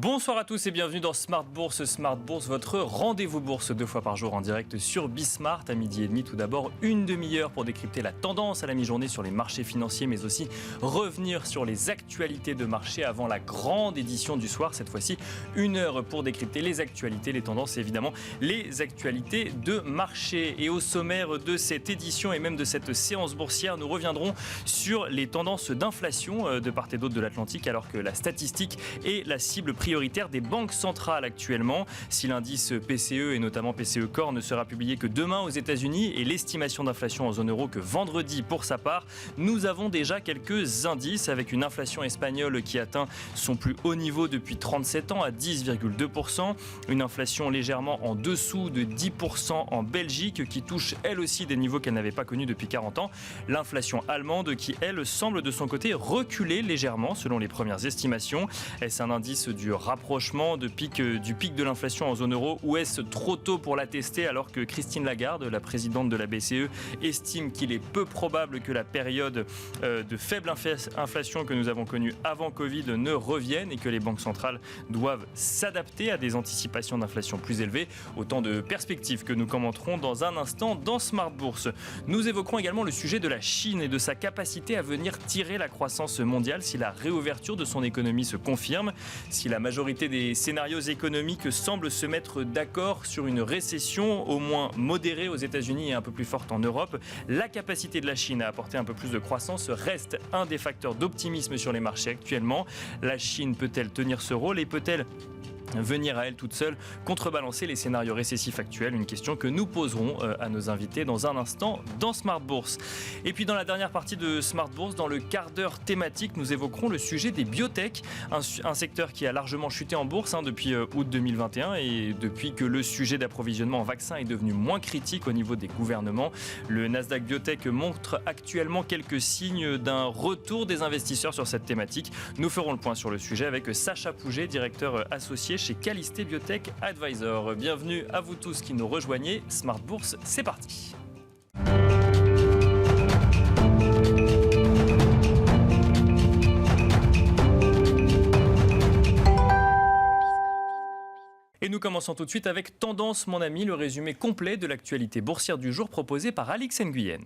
Bonsoir à tous et bienvenue dans Smart Bourse. Smart Bourse, votre rendez-vous bourse 2 fois par jour en direct sur Bismart à 12h30. Tout d'abord, une demi-heure pour décrypter la tendance à la mi-journée sur les marchés financiers, mais aussi revenir sur les actualités de marché avant la grande édition du soir. Cette fois-ci, 1 heure pour décrypter les actualités, les tendances et évidemment les actualités de marché. Et au sommaire de cette édition et même de cette séance boursière, nous reviendrons sur les tendances d'inflation de part et d'autre de l'Atlantique, alors que la statistique est la cible prioritaire des banques centrales actuellement. Si l'indice PCE et notamment PCE Core ne sera publié que demain aux États-Unis et l'estimation d'inflation en zone euro que vendredi pour sa part, nous avons déjà quelques indices avec une inflation espagnole qui atteint son plus haut niveau depuis 37 ans à 10,2%, une inflation légèrement en dessous de 10% en Belgique qui touche elle aussi des niveaux qu'elle n'avait pas connus depuis 40 ans, l'inflation allemande qui elle semble de son côté reculer légèrement selon les premières estimations. Est-ce un indice du rapprochement du pic de l'inflation en zone euro ou est-ce trop tôt pour l'attester alors que Christine Lagarde, la présidente de la BCE, estime qu'il est peu probable que la période de faible inflation que nous avons connue avant Covid ne revienne et que les banques centrales doivent s'adapter à des anticipations d'inflation plus élevées. Autant de perspectives que nous commenterons dans un instant dans Smart Bourse. Nous évoquerons également le sujet de la Chine et de sa capacité à venir tirer la croissance mondiale si la réouverture de son économie se confirme. Si la majorité des scénarios économiques semblent se mettre d'accord sur une récession au moins modérée aux États-Unis et un peu plus forte en Europe, la capacité de la Chine à apporter un peu plus de croissance reste un des facteurs d'optimisme sur les marchés actuellement. La Chine peut-elle tenir ce rôle et peut-elle venir à elle toute seule contrebalancer les scénarios récessifs actuels? Une question que nous poserons à nos invités dans un instant dans Smart Bourse. Et puis dans la dernière partie de Smart Bourse, dans le quart d'heure thématique, nous évoquerons le sujet des biotech, un secteur qui a largement chuté en bourse depuis août 2021 et depuis que le sujet d'approvisionnement en vaccins est devenu moins critique au niveau des gouvernements. Le Nasdaq Biotech montre actuellement quelques signes d'un retour des investisseurs sur cette thématique. Nous ferons le point sur le sujet avec Sacha Pouget, directeur associé chez Calisté Biotech Advisor. Bienvenue à vous tous qui nous rejoignez. Smart Bourse, c'est parti. Et nous commençons tout de suite avec Tendance, mon ami, le résumé complet de l'actualité boursière du jour proposé par Alix Nguyen.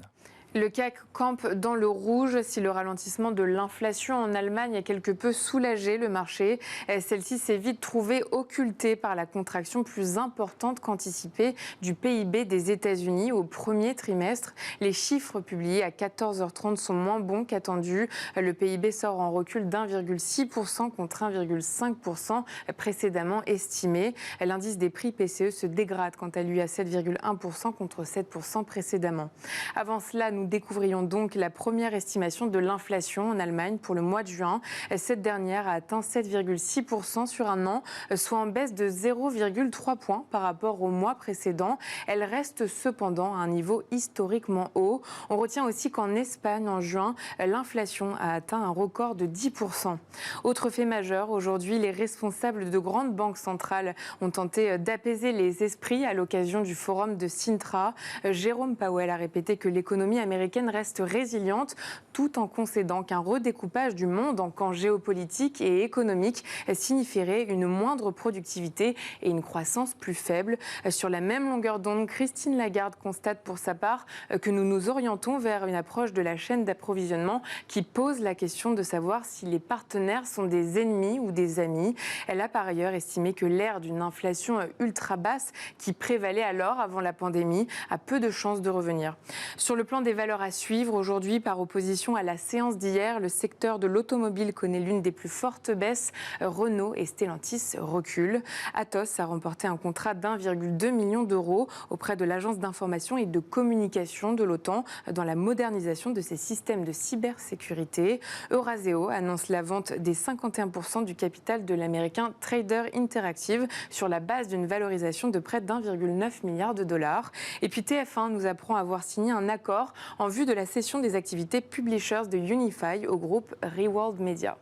Le CAC campe dans le rouge si le ralentissement de l'inflation en Allemagne a quelque peu soulagé le marché. Celle-ci s'est vite trouvée occultée par la contraction plus importante qu'anticipée du PIB des États-Unis au premier trimestre. Les chiffres publiés à 14h30 sont moins bons qu'attendus. Le PIB sort en recul d'1,6% contre 1,5% précédemment estimé. L'indice des prix PCE se dégrade quant à lui à 7,1% contre 7% précédemment. Avant cela, nous découvrions donc la première estimation de l'inflation en Allemagne pour le mois de juin. Cette dernière a atteint 7,6% sur un an, soit en baisse de 0,3 points par rapport au mois précédent. Elle reste cependant à un niveau historiquement haut. On retient aussi qu'en Espagne, en juin, l'inflation a atteint un record de 10%. Autre fait majeur, aujourd'hui, les responsables de grandes banques centrales ont tenté d'apaiser les esprits à l'occasion du forum de Sintra. Jérôme Powell a répété que l'économie américaine reste résiliente tout en concédant qu'un redécoupage du monde en camps géopolitiques et économiques signifierait une moindre productivité et une croissance plus faible. Sur la même longueur d'onde, Christine Lagarde constate pour sa part que nous nous orientons vers une approche de la chaîne d'approvisionnement qui pose la question de savoir si les partenaires sont des ennemis ou des amis. Elle a par ailleurs estimé que l'ère d'une inflation ultra basse qui prévalait alors avant la pandémie a peu de chances de revenir. Sur le plan des valeurs à suivre, aujourd'hui, par opposition à la séance d'hier, le secteur de l'automobile connaît l'une des plus fortes baisses. Renault et Stellantis reculent. Atos a remporté un contrat d'1,2 million d'euros auprès de l'agence d'information et de communication de l'OTAN dans la modernisation de ses systèmes de cybersécurité. Euraseo annonce la vente des 51% du capital de l'américain Trader Interactive sur la base d'une valorisation de près d'1,9 milliard de dollars. Et puis TF1 nous apprend avoir signé un accord en vue de la cession des activités publishers de Unify au groupe Reworld Media.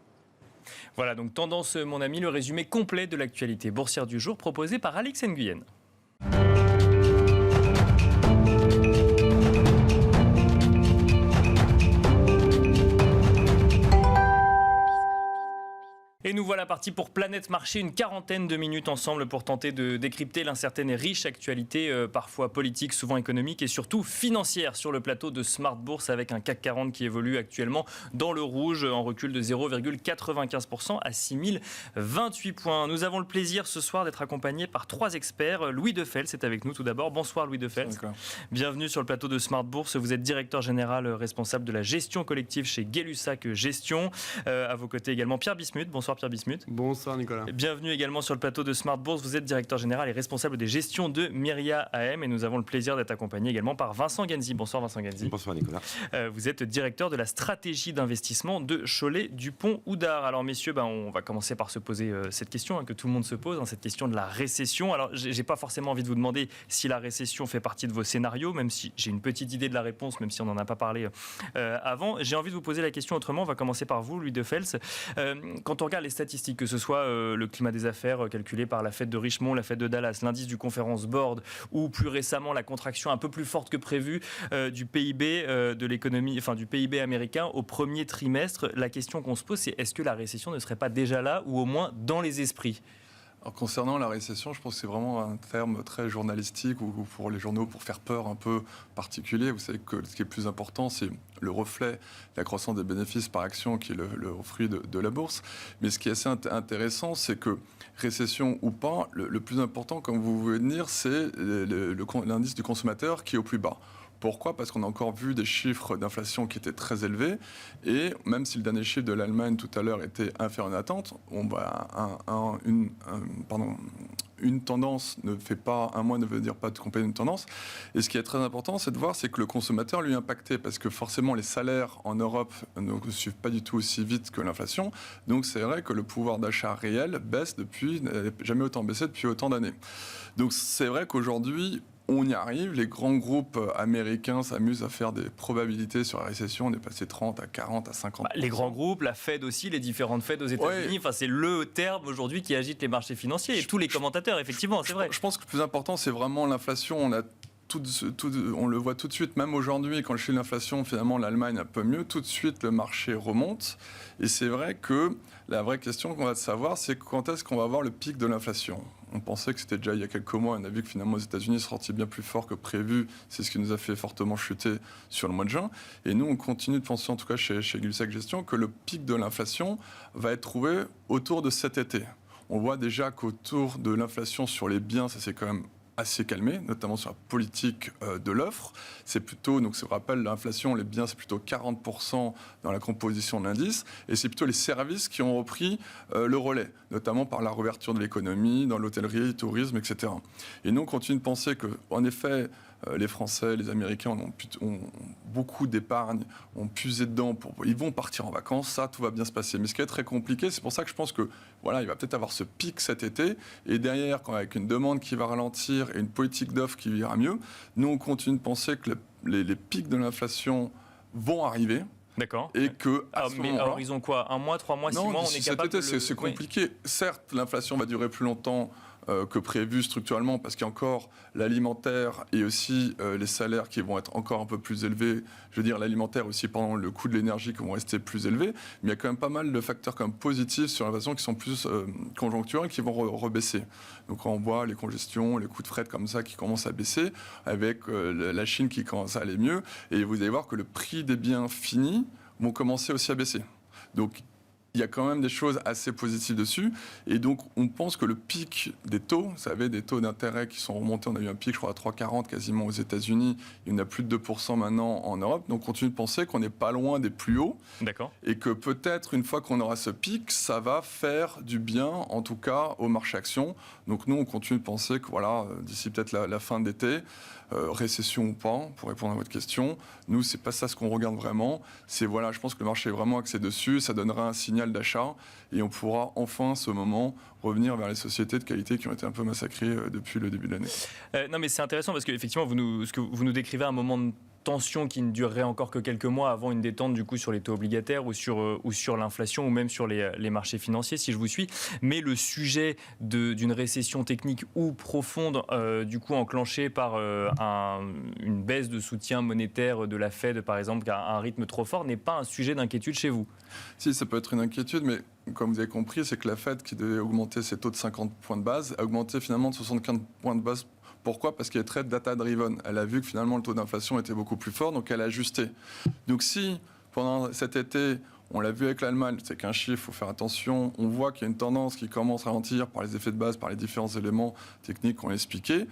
Voilà donc Tendance, mon ami, le résumé complet de l'actualité boursière du jour proposé par Alix Nguyen. Et nous voilà partis pour Planète Marché, une quarantaine de minutes ensemble pour tenter de décrypter l'incertaine et riche actualité, parfois politique, souvent économique et surtout financière sur le plateau de Smart Bourse avec un CAC 40 qui évolue actuellement dans le rouge en recul de 0,95% à 6028 points. Nous avons le plaisir ce soir d'être accompagnés par 3 experts. Louis Defels est avec nous tout d'abord. Bonsoir Louis Defels. Bienvenue sur le plateau de Smart Bourse. Vous êtes directeur général responsable de la gestion collective chez Gay-Lussac Gestion. À vos côtés également Pierre Bismuth. Bonsoir Pierre Bismuth. Bonsoir Nicolas. Bienvenue également sur le plateau de Smart Bourse. Vous êtes directeur général et responsable des gestions de Myria AM et nous avons le plaisir d'être accompagnés également par Vincent Ganzi. Bonsoir Vincent Ganzi. Bonsoir Nicolas. Vous êtes directeur de la stratégie d'investissement de Cholet Dupont Oudard. Alors messieurs, on va commencer par se poser cette question que tout le monde se pose, cette question de la récession. Alors j'ai pas forcément envie de vous demander si la récession fait partie de vos scénarios, même si j'ai une petite idée de la réponse, même si on n'en a pas parlé avant. J'ai envie de vous poser la question autrement. On va commencer par vous, Louis Defels. Quand on regarde les statistiques, que ce soit le climat des affaires calculé par la Fed de Richmond, la Fed de Dallas, l'indice du Conference Board ou plus récemment la contraction un peu plus forte que prévu du PIB de l'économie, enfin du PIB américain au premier trimestre, la question qu'on se pose, c'est est-ce que la récession ne serait pas déjà là ou au moins dans les esprits ? Alors, concernant la récession, je pense que c'est vraiment un terme très journalistique ou pour les journaux pour faire peur un peu particulier. Vous savez que ce qui est plus important, c'est le reflet de la croissance des bénéfices par action qui est le fruit de la bourse. Mais ce qui est assez intéressant, c'est que récession ou pas, le plus important, comme vous venez de dire, c'est l'indice du consommateur qui est au plus bas. Pourquoi ? Parce qu'on a encore vu des chiffres d'inflation qui étaient très élevés et même si le dernier chiffre de l'Allemagne tout à l'heure était inférieur à l'attente, une tendance ne fait pas, un mois ne veut dire pas de compléter une tendance. Et ce qui est très important, c'est de voir, c'est que le consommateur lui est impacté parce que forcément les salaires en Europe ne suivent pas du tout aussi vite que l'inflation. Donc c'est vrai que le pouvoir d'achat réel baisse n'a jamais autant baissé depuis autant d'années. Donc c'est vrai qu'aujourd'hui, on y arrive. Les grands groupes américains s'amusent à faire des probabilités sur la récession. On est passé 30 à 40 à 50. Les grands groupes, la Fed aussi, les différentes Fed aux États-Unis. Enfin, c'est le terme aujourd'hui qui agite les marchés financiers et tous les commentateurs, effectivement, c'est vrai. Je pense que le plus important, c'est vraiment l'inflation. On le voit tout de suite, même aujourd'hui, quand je suis l'inflation, finalement, l'Allemagne un peu mieux. Tout de suite, le marché remonte. Et c'est vrai que la vraie question qu'on va savoir, c'est quand est-ce qu'on va avoir le pic de l'inflation ? On pensait que c'était déjà il y a quelques mois. On a vu que finalement, aux États-Unis, c'est sorti bien plus fort que prévu. C'est ce qui nous a fait fortement chuter sur le mois de juin. Et nous, on continue de penser, en tout cas chez Gay-Lussac Gestion, que le pic de l'inflation va être trouvé autour de cet été. On voit déjà qu'autour de l'inflation sur les biens, ça c'est quand même assez calmé, notamment sur la politique de l'offre. C'est plutôt, donc je vous rappelle, l'inflation, les biens, c'est plutôt 40% dans la composition de l'indice, et c'est plutôt les services qui ont repris le relais, notamment par la réouverture de l'économie, dans l'hôtellerie, le tourisme, etc. Et nous, on continue de penser que, en effet, les Français, les Américains ont beaucoup d'épargne, ont puisé dedans, ils vont partir en vacances, ça, tout va bien se passer. Mais ce qui est très compliqué, c'est pour ça que je pense que voilà, il va peut-être avoir ce pic cet été, et derrière, avec une demande qui va ralentir et une politique d'offre qui ira mieux, nous, on continue de penser que les pics de l'inflation vont arriver. D'accord. Et que mais alors ils ont quoi ? 1 mois, 3 mois, 6 mois, on est capable de... C'est compliqué. Oui. Certes, l'inflation va durer plus longtemps que prévu structurellement, parce qu'il y a encore l'alimentaire et aussi les salaires qui vont être encore un peu plus élevés. Je veux dire, l'alimentaire aussi, pendant le coût de l'énergie qui vont rester plus élevés. Mais il y a quand même pas mal de facteurs quand même positifs sur l'inflation qui sont plus conjoncturels, qui vont rebaisser. Donc quand on voit les congestions, les coûts de fret comme ça qui commencent à baisser, avec la Chine qui commence à aller mieux, et vous allez voir que le prix des biens finis vont commencer aussi à baisser. Donc il y a quand même des choses assez positives dessus. Et donc, on pense que le pic des taux, vous savez, des taux d'intérêt qui sont remontés, on a eu un pic, je crois, à 3,40 quasiment aux États-Unis. Il y en a plus de 2% maintenant en Europe. Donc, on continue de penser qu'on n'est pas loin des plus hauts. D'accord. Et que peut-être, une fois qu'on aura ce pic, ça va faire du bien, en tout cas, au marché action. Donc, nous, on continue de penser que, voilà, d'ici peut-être la fin d'été, récession ou pas, pour répondre à votre question, nous, c'est pas ça ce qu'on regarde vraiment. C'est, voilà, je pense que le marché est vraiment axé dessus. Ça donnera un signal d'achat et on pourra enfin, à ce moment, revenir vers les sociétés de qualité qui ont été un peu massacrées depuis le début de l'année. Non, mais c'est intéressant parce qu'effectivement, ce que vous nous décrivez à un moment de tension qui ne durerait encore que quelques mois avant une détente du coup sur les taux obligataires ou sur l'inflation ou même sur les marchés financiers, si je vous suis. Mais le sujet d'une récession technique ou profonde, du coup enclenchée par une baisse de soutien monétaire de la Fed, par exemple, à un rythme trop fort, n'est pas un sujet d'inquiétude chez vous? Si, ça peut être une inquiétude, mais comme vous avez compris, c'est que la Fed, qui devait augmenter ses taux de 50 points de base, a augmenté finalement de 75 points de base. Pourquoi ? Parce qu'elle est très data-driven. Elle a vu que finalement le taux d'inflation était beaucoup plus fort, donc elle a ajusté. Donc si, pendant cet été, on l'a vu avec l'Allemagne, c'est qu'un chiffre, il faut faire attention, on voit qu'il y a une tendance qui commence à ralentir par les effets de base, par les différents éléments techniques qu'on a expliqués,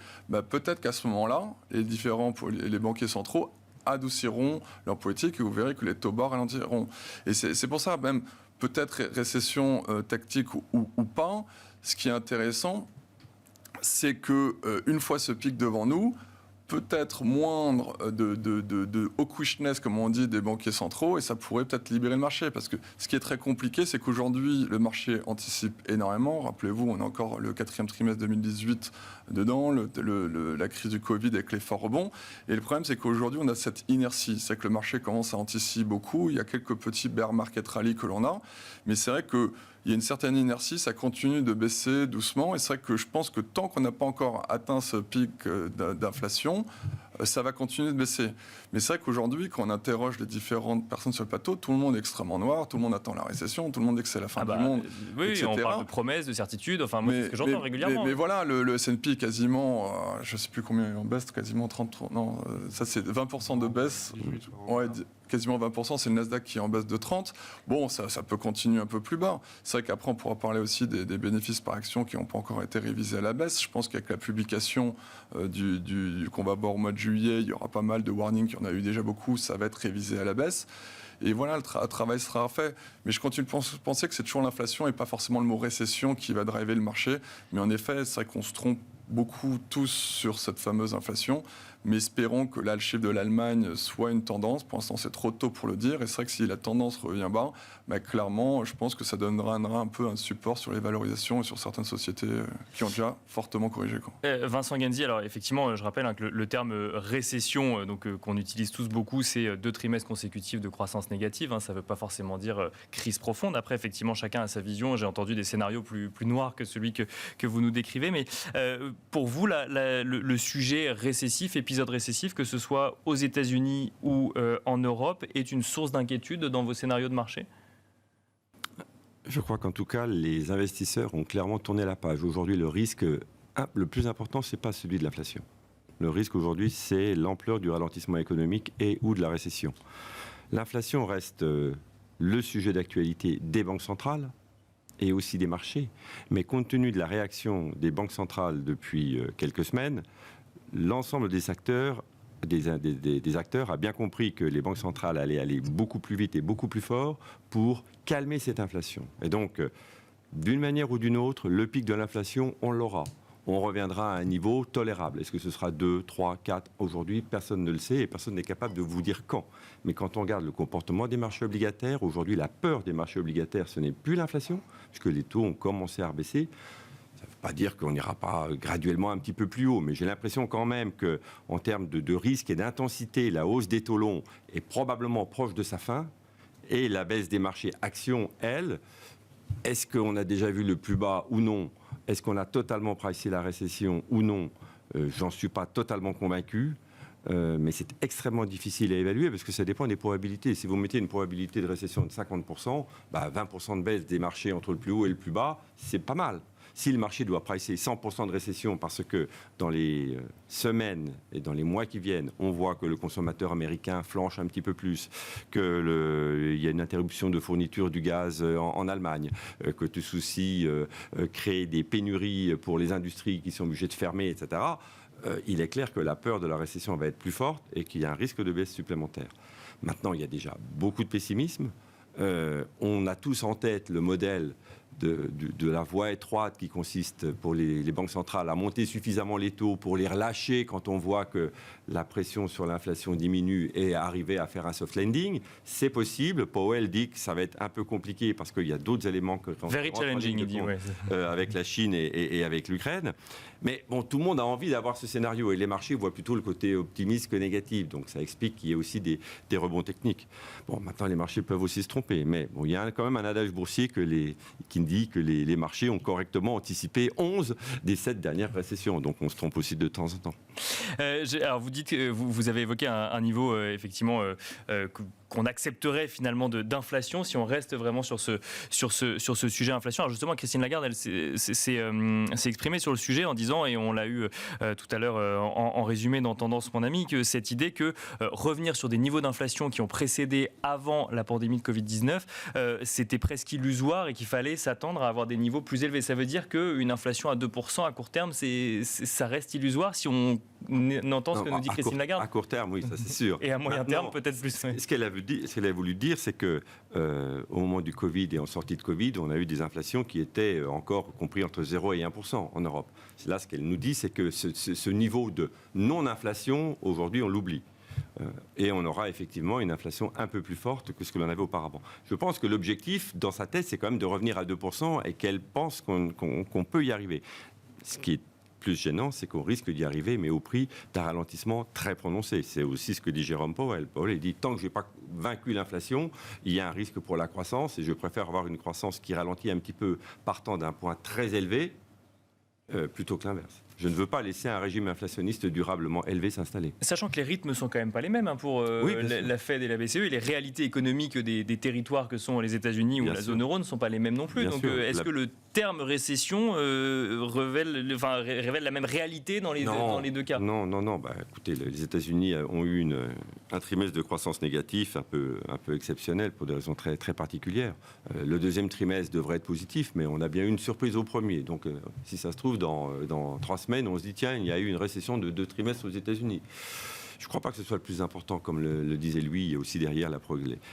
peut-être qu'à ce moment-là, les banquiers centraux adouciront leur politique et vous verrez que les taux bas ralentiront. Et c'est pour ça, même peut-être récession tactique ou pas, ce qui est intéressant, c'est qu'une fois ce pic devant nous, peut-être moindre de hawkishness, comme on dit, des banquiers centraux, et ça pourrait peut-être libérer le marché. Parce que ce qui est très compliqué, c'est qu'aujourd'hui, le marché anticipe énormément. Rappelez-vous, on a encore le 4e trimestre 2018 dedans, la crise du Covid avec les forts rebonds. Et le problème, c'est qu'aujourd'hui, on a cette inertie. C'est que le marché commence à anticiper beaucoup. Il y a quelques petits bear market rally que l'on a. Mais c'est vrai que il y a une certaine inertie, ça continue de baisser doucement. Et c'est vrai que je pense que tant qu'on n'a pas encore atteint ce pic d'inflation, ça va continuer de baisser. Mais c'est vrai qu'aujourd'hui, quand on interroge les différentes personnes sur le plateau, tout le monde est extrêmement noir, tout le monde attend la récession, tout le monde dit que c'est la fin du monde, oui, etc. On parle de promesses, de certitudes, enfin moi c'est ce que j'entends régulièrement. Mais voilà, le S&P quasiment, je ne sais plus combien il est en baisse, quasiment 30, non, ça c'est 20% de baisse. Ouais, quasiment 20%, c'est le Nasdaq qui est en baisse de 30. Bon, ça peut continuer un peu plus bas. C'est vrai qu'après, on pourra parler aussi des bénéfices par action qui n'ont pas encore été révisés à la baisse. Je pense qu'avec la publication qu'on va voir au mois de juillet, il y aura pas mal de warnings, il y en a eu déjà beaucoup, ça va être révisé à la baisse. Et voilà, le travail sera fait. Mais je continue de penser que c'est toujours l'inflation et pas forcément le mot récession qui va driver le marché. Mais en effet, c'est vrai qu'on se trompe beaucoup tous sur cette fameuse inflation. Mais espérons que là, le chiffre de l'Allemagne soit une tendance. Pour l'instant, c'est trop tôt pour le dire. Et c'est vrai que si la tendance revient bas, clairement, je pense que ça donnera un peu un support sur les valorisations et sur certaines sociétés qui ont déjà fortement corrigé. Vincent Genzi, alors effectivement, je rappelle que le terme récession, qu'on utilise tous beaucoup, c'est 2 trimestres consécutifs de croissance négative. Ça ne veut pas forcément dire crise profonde. Après, effectivement, chacun a sa vision. J'ai entendu des scénarios plus noirs que celui que vous nous décrivez. Mais pour vous, le sujet récessif, épisode récessif, que ce soit aux États-Unis ou en Europe, est une source d'inquiétude dans vos scénarios de marché ? Je crois qu'en tout cas, les investisseurs ont clairement tourné la page. Aujourd'hui, le risque le plus important, ce n'est pas celui de l'inflation. Le risque aujourd'hui, c'est l'ampleur du ralentissement économique et ou de la récession. L'inflation reste le sujet d'actualité des banques centrales et aussi des marchés. Mais compte tenu de la réaction des banques centrales depuis quelques semaines, l'ensemble des acteurs a bien compris que les banques centrales allaient aller beaucoup plus vite et beaucoup plus fort pour calmer cette inflation. Et donc, d'une manière ou d'une autre, le pic de l'inflation, on l'aura. On reviendra à un niveau tolérable. Est-ce que ce sera 2, 3, 4 ? Aujourd'hui, personne ne le sait et personne n'est capable de vous dire quand. Mais quand on regarde le comportement des marchés obligataires, aujourd'hui, la peur des marchés obligataires, ce n'est plus l'inflation, puisque les taux ont commencé à rebaisser. Ça ne veut pas dire qu'on n'ira pas graduellement un petit peu plus haut, mais j'ai l'impression quand même qu'en termes de risque et d'intensité, la hausse des taux longs est probablement proche de sa fin. Et la baisse des marchés actions, elle, est-ce qu'on a déjà vu le plus bas ou non ? Est-ce qu'on a totalement pricé la récession ou non ? J'en suis pas totalement convaincu. Mais c'est extrêmement difficile à évaluer parce que ça dépend des probabilités. Si vous mettez une probabilité de récession de 50%, 20% de baisse des marchés entre le plus haut et le plus bas, c'est pas mal. Si le marché doit pricer 100% de récession parce que dans les semaines et dans les mois qui viennent, on voit que le consommateur américain flanche un petit peu plus, qu'il y a une interruption de fourniture du gaz en Allemagne, que tout ceci crée des pénuries pour les industries qui sont obligées de fermer, etc., il est clair que la peur de la récession va être plus forte et qu'il y a un risque de baisse supplémentaire. Maintenant, il y a déjà beaucoup de pessimisme. On a tous en tête le modèle de la voie étroite qui consiste pour les banques centrales à monter suffisamment les taux pour les relâcher quand on voit que la pression sur l'inflation diminue et arriver à faire un soft landing, c'est possible. Powell dit que ça va être un peu compliqué parce qu'il y a d'autres éléments que very challenging, il dit, ouais. Avec la Chine et avec l'Ukraine. Mais bon, tout le monde a envie d'avoir ce scénario et les marchés voient plutôt le côté optimiste que négatif. Donc ça explique qu'il y ait aussi des rebonds techniques. Bon, maintenant les marchés peuvent aussi se tromper, mais bon, il y a quand même un adage boursier qui dit que les marchés ont correctement anticipé 11 des 7 dernières récessions. Donc on se trompe aussi de temps en temps. Alors vous dites que vous avez évoqué un niveau effectivement qu'on accepterait finalement d'inflation si on reste vraiment sur ce sujet inflation. Alors justement, Christine Lagarde, elle s'est exprimée sur le sujet en disant, et on l'a eu tout à l'heure en résumé dans Tendance mon ami, que cette idée que revenir sur des niveaux d'inflation qui ont précédé avant la pandémie de Covid-19, c'était presque illusoire et qu'il fallait s'attendre à avoir des niveaux plus élevés. Ça veut dire qu'une inflation à 2% à court terme, ça reste illusoire si on entend ce que nous dit Christine Lagarde. À court terme, oui, ça c'est sûr. Et à moyen terme, peut-être plus. Ce qu'elle a voulu dire, c'est que au moment du Covid et en sortie de Covid, on a eu des inflations qui étaient encore compris entre 0 et 1% en Europe. Là, ce qu'elle nous dit, c'est que ce niveau de non-inflation, aujourd'hui, on l'oublie. Et on aura effectivement une inflation un peu plus forte que ce que l'on avait auparavant. Je pense que l'objectif, dans sa tête, c'est quand même de revenir à 2% et qu'elle pense qu'on peut y arriver. Ce qui est plus gênant, c'est qu'on risque d'y arriver, mais au prix d'un ralentissement très prononcé. C'est aussi ce que dit Jérôme Powell. Powell dit, tant que je n'ai pas vaincu l'inflation, il y a un risque pour la croissance, et je préfère avoir une croissance qui ralentit un petit peu, partant d'un point très élevé, plutôt que l'inverse. Je ne veux pas laisser un régime inflationniste durablement élevé s'installer. Sachant que les rythmes ne sont quand même pas les mêmes pour la Fed et la BCE, et les réalités économiques des territoires que sont les États-Unis ou la zone euro ne sont pas les mêmes non plus. Donc est-ce que le terme récession révèle la même réalité dans les deux cas? Non. Écoutez, les États-Unis ont eu un trimestre de croissance négatif un peu exceptionnel pour des raisons très, très particulières. Le deuxième trimestre devrait être positif, mais on a bien eu une surprise au premier. Donc si ça se trouve, dans 3 semaines, on se dit tiens, il y a eu une récession de 2 trimestres aux États-Unis. Je ne crois pas que ce soit le plus important, comme le disait lui. Il y a aussi derrière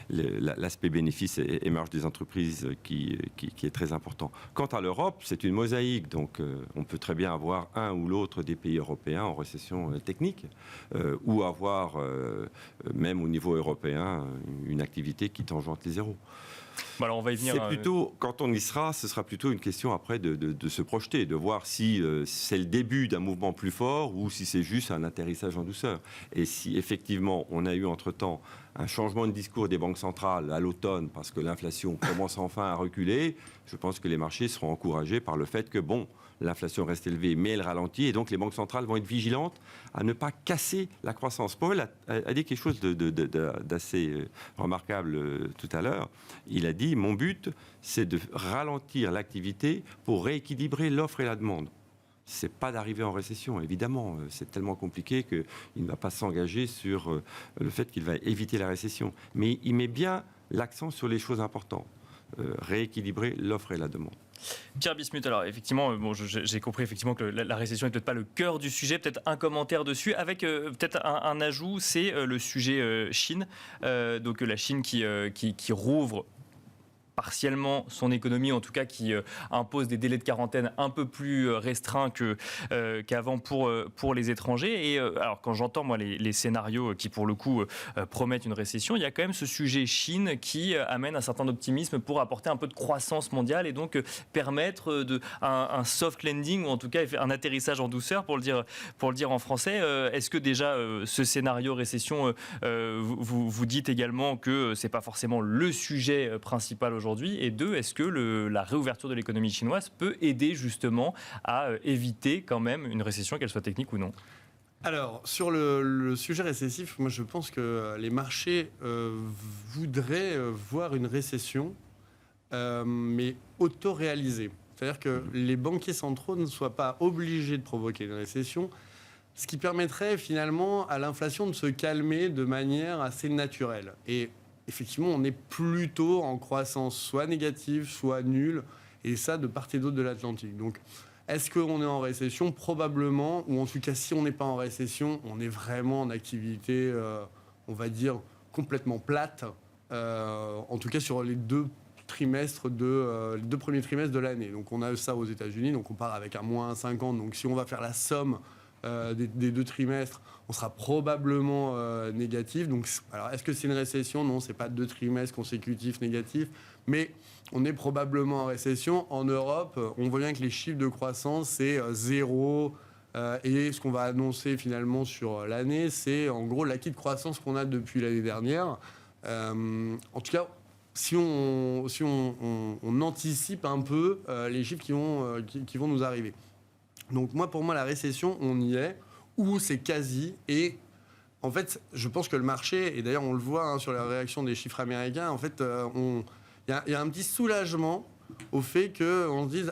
l'aspect bénéfice et marge des entreprises qui est très important. Quant à l'Europe, c'est une mosaïque. Donc, on peut très bien avoir un ou l'autre des pays européens en récession technique, ou avoir, même au niveau européen, une activité qui tangente les zéros. Bon, alors on va y venir. C'est plutôt, quand on y sera, ce sera plutôt une question après de se projeter, de voir si c'est le début d'un mouvement plus fort ou si c'est juste un atterrissage en douceur. Et si effectivement on a eu entre-temps un changement de discours des banques centrales à l'automne parce que l'inflation commence enfin à reculer, je pense que les marchés seront encouragés par le fait que l'inflation reste élevée, mais elle ralentit, et donc les banques centrales vont être vigilantes à ne pas casser la croissance. Powell a dit quelque chose d'assez remarquable tout à l'heure. Il a dit, mon but, c'est de ralentir l'activité pour rééquilibrer l'offre et la demande. C'est pas d'arriver en récession, évidemment. C'est tellement compliqué qu'il ne va pas s'engager sur le fait qu'il va éviter la récession. Mais il met bien l'accent sur les choses importantes. Rééquilibrer l'offre et la demande. Pierre Bismuth, alors effectivement, j'ai compris effectivement que la récession n'est peut-être pas le cœur du sujet, peut-être un commentaire dessus, avec peut-être un ajout, c'est le sujet Chine. Donc la Chine qui rouvre partiellement son économie, en tout cas qui impose des délais de quarantaine un peu plus restreints qu'avant pour les étrangers. Et alors quand j'entends moi les scénarios qui pour le coup promettent une récession, il y a quand même ce sujet Chine qui amène un certain optimisme pour apporter un peu de croissance mondiale et donc permettre un soft landing ou en tout cas un atterrissage en douceur pour le dire en français. Est-ce que déjà ce scénario récession, vous dites également que c'est pas forcément le sujet principal aujourd'hui? Et 2, est-ce que la réouverture de l'économie chinoise peut aider justement à éviter quand même une récession, qu'elle soit technique ou non? Alors, sur le sujet récessif, moi je pense que les marchés voudraient voir une récession, mais auto-réalisée. C'est-à-dire que les banquiers centraux ne soient pas obligés de provoquer une récession, ce qui permettrait finalement à l'inflation de se calmer de manière assez naturelle. Et effectivement, on est plutôt en croissance soit négative, soit nulle, et ça de part et d'autre de l'Atlantique. Donc, est-ce qu'on est en récession? Probablement, ou en tout cas, si on n'est pas en récession, on est vraiment en activité, on va dire, complètement plate, en tout cas sur les 2 trimestres les 2 premiers trimestres de l'année. Donc on a ça aux États-Unis, donc on part avec un moins 50. Donc si on va faire la somme des 2 trimestres, on sera probablement négatif. Donc, alors, est-ce que c'est une récession? Non, c'est pas 2 trimestres consécutifs négatifs, mais on est probablement en récession. En Europe, on voit bien que les chiffres de croissance, c'est 0. Et ce qu'on va annoncer finalement sur l'année, c'est en gros l'acquis de croissance qu'on a depuis l'année dernière. En tout cas, si on anticipe un peu les chiffres qui vont nous arriver. Donc pour moi, la récession, on y est, ou c'est quasi. Et en fait, je pense que le marché, et d'ailleurs on le voit sur la réaction des chiffres américains, en fait, il y a un petit soulagement au fait qu'on se dise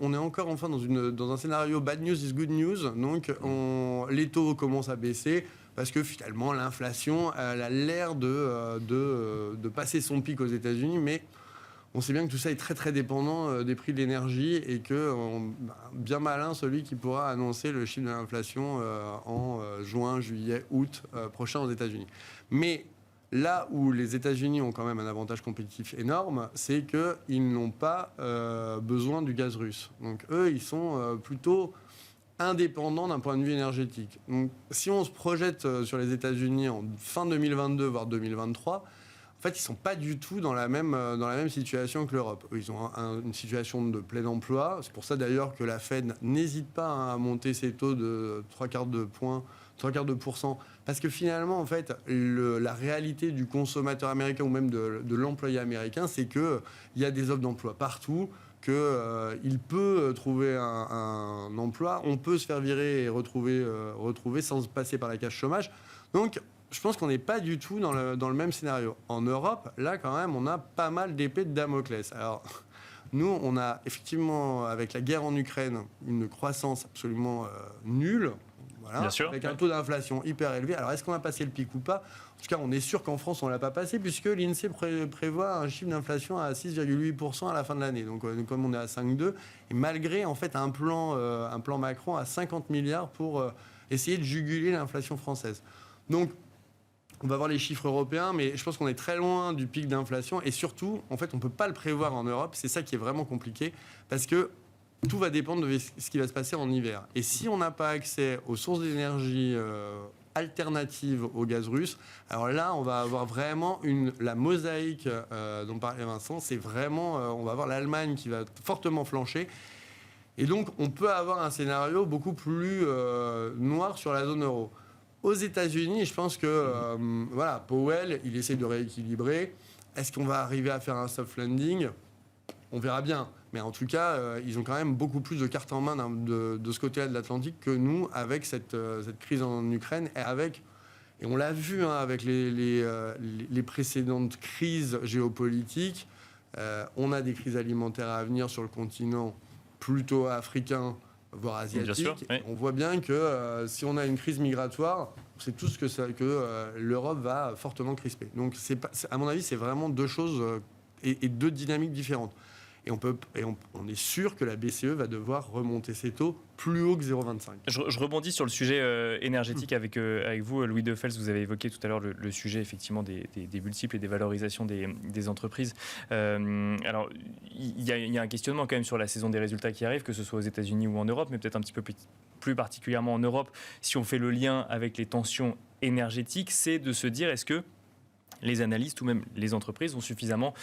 on est encore enfin dans un scénario bad news is good news. Donc les taux commencent à baisser parce que finalement l'inflation elle a l'air de passer son pic aux États-Unis, mais on sait bien que tout ça est très très dépendant des prix de l'énergie et que bien malin celui qui pourra annoncer le chiffre de l'inflation en juin, juillet, août prochain aux États-Unis. Mais là où les États-Unis ont quand même un avantage compétitif énorme, c'est qu'ils n'ont pas besoin du gaz russe. Donc eux, ils sont plutôt indépendants d'un point de vue énergétique. Donc si on se projette sur les États-Unis en fin 2022, voire 2023, en fait, ils ne sont pas du tout dans la même situation que l'Europe. Ils ont une situation de plein emploi. C'est pour ça d'ailleurs que la Fed n'hésite pas à monter ses taux de 0,75%. Parce que finalement, en fait, la réalité du consommateur américain ou même de l'employé américain, c'est qu'il y a des offres d'emploi partout, qu'il peut trouver un emploi, on peut se faire virer et retrouver sans passer par la case chômage. Donc, je pense qu'on n'est pas du tout dans le même scénario. En Europe, là, quand même, on a pas mal d'épées de Damoclès. Alors, nous, on a effectivement, avec la guerre en Ukraine, une croissance absolument nulle. Voilà, bien sûr, avec un taux d'inflation hyper élevé. Alors, est-ce qu'on a passé le pic ou pas? En tout cas, on est sûr qu'en France, on ne l'a pas passé, puisque l'INSEE prévoit un chiffre d'inflation à 6,8% à la fin de l'année. Donc, comme on est à 5,2, et malgré en fait un plan Macron à 50 milliards pour essayer de juguler l'inflation française. Donc, on va voir les chiffres européens, mais je pense qu'on est très loin du pic d'inflation. Et surtout, en fait, on ne peut pas le prévoir en Europe. C'est ça qui est vraiment compliqué, parce que tout va dépendre de ce qui va se passer en hiver. Et si on n'a pas accès aux sources d'énergie alternatives au gaz russe, alors là, on va avoir vraiment la mosaïque dont parlait Vincent. C'est vraiment, on va avoir l'Allemagne qui va fortement flancher. Et donc, on peut avoir un scénario beaucoup plus noir sur la zone euro. Aux États-Unis, je pense que Powell, il essaie de rééquilibrer. Est-ce qu'on va arriver à faire un soft landing? On verra bien. Mais en tout cas, ils ont quand même beaucoup plus de cartes en main de ce côté-là de l'Atlantique que nous, avec cette crise en Ukraine et on l'a vu avec les précédentes crises géopolitiques. On a des crises alimentaires à venir sur le continent plutôt africain, voire asiatique. Bien sûr, oui. On voit bien que si on a une crise migratoire, c'est tout ce que l'Europe va fortement crisper. Donc, à mon avis, c'est vraiment deux choses et deux dynamiques différentes. Et on est sûr que la BCE va devoir remonter ses taux plus haut que 0,25. Je rebondis sur le sujet énergétique avec vous, Louis Defels. Vous avez évoqué tout à l'heure le sujet effectivement des multiples et des valorisations des entreprises. Alors, il y a un questionnement quand même sur la saison des résultats qui arrive, que ce soit aux États-Unis ou en Europe, mais peut-être un petit peu plus particulièrement en Europe. Si on fait le lien avec les tensions énergétiques, c'est de se dire, est-ce que les analystes ou même les entreprises ont suffisamment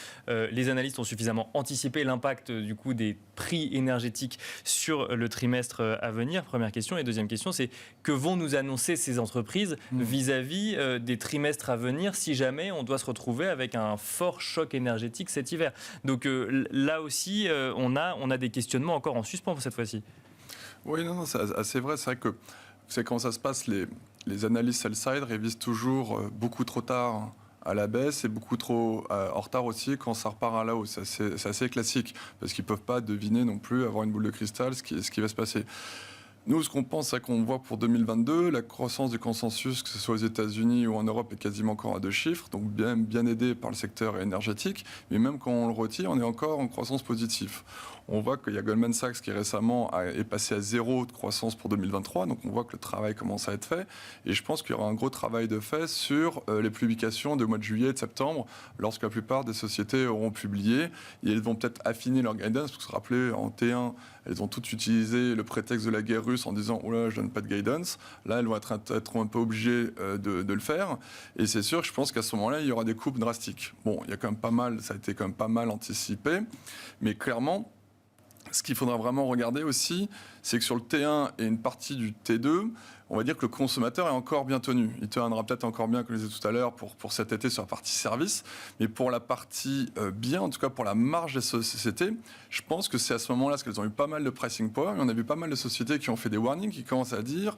anticipé l'impact du coup des prix énergétiques sur le trimestre à venir? Première question. Et deuxième question, c'est que vont nous annoncer ces entreprises vis-à-vis des trimestres à venir si jamais on doit se retrouver avec un fort choc énergétique cet hiver? Donc là aussi, on a des questionnements encore en suspens pour cette fois-ci. Oui, non, c'est assez vrai. C'est vrai que c'est quand ça se passe, les analystes sell-side révisent toujours beaucoup trop tard à la baisse et beaucoup trop en retard aussi quand ça repart à la hausse. C'est assez classique parce qu'ils ne peuvent pas deviner non plus, avoir une boule de cristal, ce qui va se passer. Nous, ce qu'on pense, c'est qu'on voit pour 2022, la croissance du consensus, que ce soit aux États-Unis ou en Europe, est quasiment encore à 2 chiffres, donc bien aidé par le secteur énergétique. Mais même quand on le retire, on est encore en croissance positive. On voit qu'il y a Goldman Sachs qui récemment est passé à 0 de croissance pour 2023, donc on voit que le travail commence à être fait. Et je pense qu'il y aura un gros travail de fait sur les publications de mois de juillet et de septembre, lorsque la plupart des sociétés auront publié. Et elles vont peut-être affiner leur guidance, parce que se rappeler, en T1, elles ont toutes utilisé le prétexte de la guerre russe en disant « Oh là, je ne donne pas de guidance ». Là, elles vont être un peu obligées de le faire. Et c'est sûr, je pense qu'à ce moment-là, il y aura des coupes drastiques. Bon, il y a quand même pas mal, ça a été quand même pas mal anticipé. Mais clairement, ce qu'il faudra vraiment regarder aussi, c'est que sur le T1 et une partie du T2, on va dire que le consommateur est encore bien tenu. Il tiendra peut-être encore bien, comme je disais tout à l'heure, pour cet été sur la partie service. Mais pour la partie bien, en tout cas pour la marge des sociétés, je pense que c'est à ce moment-là, parce qu'elles ont eu pas mal de pricing power, et on a vu pas mal de sociétés qui ont fait des warnings, qui commencent à dire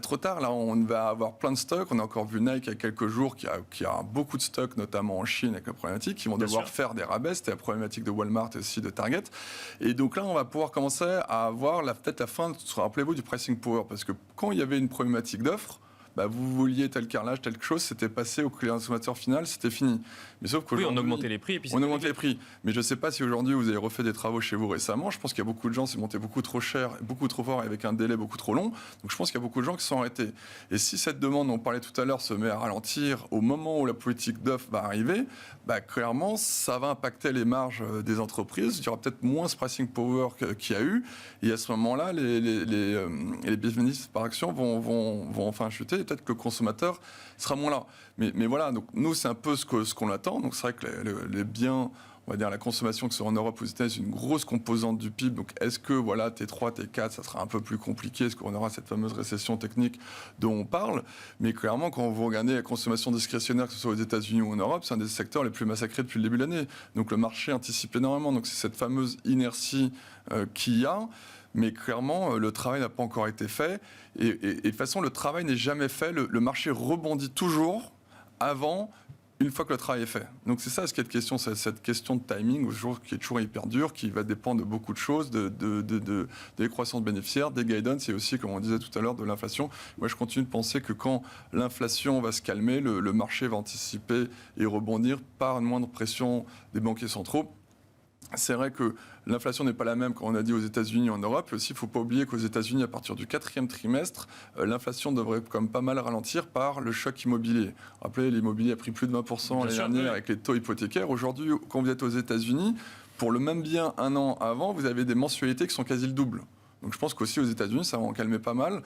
trop tard, là, on va avoir plein de stocks. On a encore vu Nike il y a quelques jours qui a beaucoup de stocks, notamment en Chine, avec la problématique, qui vont devoir faire des rabais. C'était la problématique de Walmart et aussi de Target. Et donc là, on va pouvoir commencer à avoir peut-être la fin, rappelez-vous, du pricing power. Parce que quand il y avait une problématique d'offre, vous vouliez tel carrelage, telle chose, c'était passé au consommateur final, c'était fini. Mais sauf qu'aujourd'hui, on augmentait les prix. Et puis on augmente les prix. Mais je ne sais pas si aujourd'hui vous avez refait des travaux chez vous récemment. Je pense qu'il y a beaucoup de gens, c'est monté beaucoup trop cher, beaucoup trop fort et avec un délai beaucoup trop long. Donc je pense qu'il y a beaucoup de gens qui se sont arrêtés. Et si cette demande, on parlait tout à l'heure, se met à ralentir au moment où la politique d'offre va arriver, clairement, ça va impacter les marges des entreprises. Il y aura peut-être moins ce pricing power qu'il y a eu. Et à ce moment-là, les bénéfices par action vont enfin chuter. Peut-être que le consommateur sera moins là. Mais voilà, donc nous, c'est un peu ce qu'on attend. Donc c'est vrai que les biens, on va dire la consommation, que ce soit en Europe ou aux États-Unis, c'est une grosse composante du PIB. Donc est-ce que T3, T4, ça sera un peu plus compliqué? Est-ce qu'on aura cette fameuse récession technique dont on parle? Mais clairement, quand vous regardez la consommation discrétionnaire, que ce soit aux États-Unis ou en Europe, c'est un des secteurs les plus massacrés depuis le début de l'année. Donc le marché anticipe énormément. Donc c'est cette fameuse inertie qu'il y a. Mais clairement, le travail n'a pas encore été fait. Et de toute façon, le travail n'est jamais fait. Le marché rebondit toujours avant, une fois que le travail est fait. Donc c'est ça ce qui est de question, c'est cette question de timing qui est toujours hyper dure, qui va dépendre de beaucoup de choses, des croissances bénéficiaires, des guidance et aussi, comme on disait tout à l'heure, de l'inflation. Moi, je continue de penser que quand l'inflation va se calmer, le marché va anticiper et rebondir par une moindre pression des banquiers centraux. C'est vrai que l'inflation n'est pas la même quand on a dit aux États-Unis et en Europe. Et aussi, il ne faut pas oublier qu'aux États-Unis, à partir du 4e trimestre, l'inflation devrait quand même pas mal ralentir par le choc immobilier. Rappelez, l'immobilier a pris plus de 20% l'année dernière avec les taux hypothécaires. Aujourd'hui, quand vous êtes aux États-Unis, pour le même bien un an avant, vous avez des mensualités qui sont quasi le double. Donc je pense qu'aussi aux États-Unis, ça va en calmer pas mal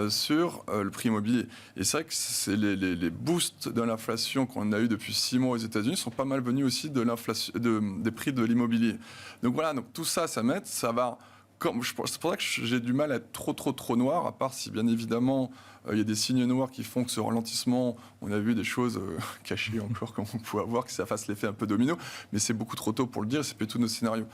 sur le prix immobilier. Et c'est vrai que les boosts de l'inflation qu'on a eu depuis 6 mois aux États-Unis sont pas mal venus aussi des prix de l'immobilier. Donc voilà, donc tout ça, ça va... C'est pour ça que j'ai du mal à être trop noir, à part si bien évidemment il y a des signes noirs qui font que ce ralentissement, on a vu des choses cachées encore comme on pouvait avoir, que ça fasse l'effet un peu domino, mais c'est beaucoup trop tôt pour le dire, c'est pas tous nos scénarios.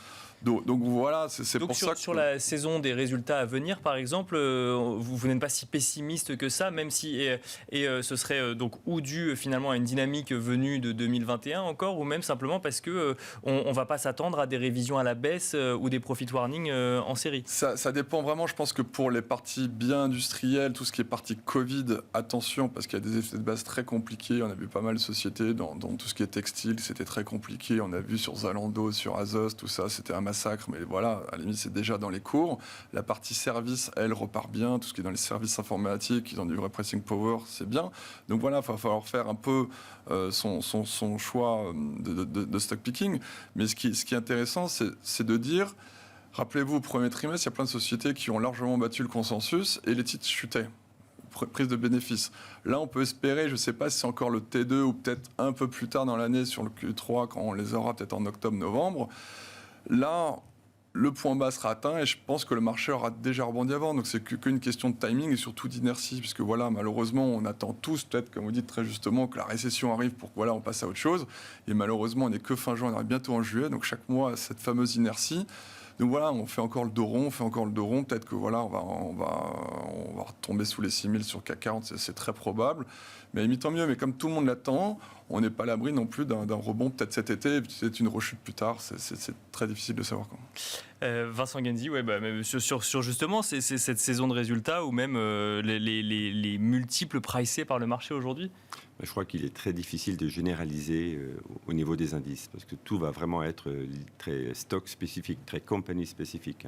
Donc voilà, c'est pour ça que... Sur la saison des résultats à venir, par exemple, vous n'êtes pas si pessimiste que ça, même si ce serait donc ou dû finalement à une dynamique venue de 2021 encore, ou même simplement parce que on va pas s'attendre à des révisions à la baisse ou des profit warnings en série. Ça dépend vraiment. Je pense que pour les parties bien industrielles, tout ce qui est partie Covid, attention, parce qu'il y a des effets de base très compliqués. On a vu pas mal de sociétés dans tout ce qui est textile, c'était très compliqué. On a vu sur Zalando, sur Azos, tout ça, c'était un massacre, mais voilà, à la limite, c'est déjà dans les cours. La partie service, elle, repart bien. Tout ce qui est dans les services informatiques, ils ont du vrai pricing power, c'est bien. Donc voilà, il va falloir faire un peu son choix de stock picking. Mais ce qui est intéressant, c'est de dire, rappelez-vous, au premier trimestre, il y a plein de sociétés qui ont largement battu le consensus et les titres chutaient. Prise de bénéfices. Là, on peut espérer, je ne sais pas si c'est encore le T2 ou peut-être un peu plus tard dans l'année sur le Q3, quand on les aura peut-être en octobre-novembre. Là, le point bas sera atteint et je pense que le marché aura déjà rebondi avant. Donc, c'est qu'une question de timing et surtout d'inertie. Puisque voilà, malheureusement, on attend tous, peut-être, comme vous dites très justement, que la récession arrive pour que on passe à autre chose. Et malheureusement, on n'est que fin juin, on arrive bientôt en juillet. Donc, chaque mois, cette fameuse inertie. Donc voilà, on fait encore le dos rond, Peut-être que voilà, on va retomber sous les 6000 sur CAC 40, c'est très probable. Mais à la limite, tant mieux. Mais comme tout le monde l'attend, on n'est pas à l'abri non plus d'un rebond peut-être cet été, et peut-être une rechute plus tard. C'est très difficile de savoir quand. Vincent Genzi, sur justement cette saison de résultats ou même les multiples pricés par le marché aujourd'hui. Je crois qu'il est très difficile de généraliser au niveau des indices, parce que tout va vraiment être très stock spécifique, très company spécifique.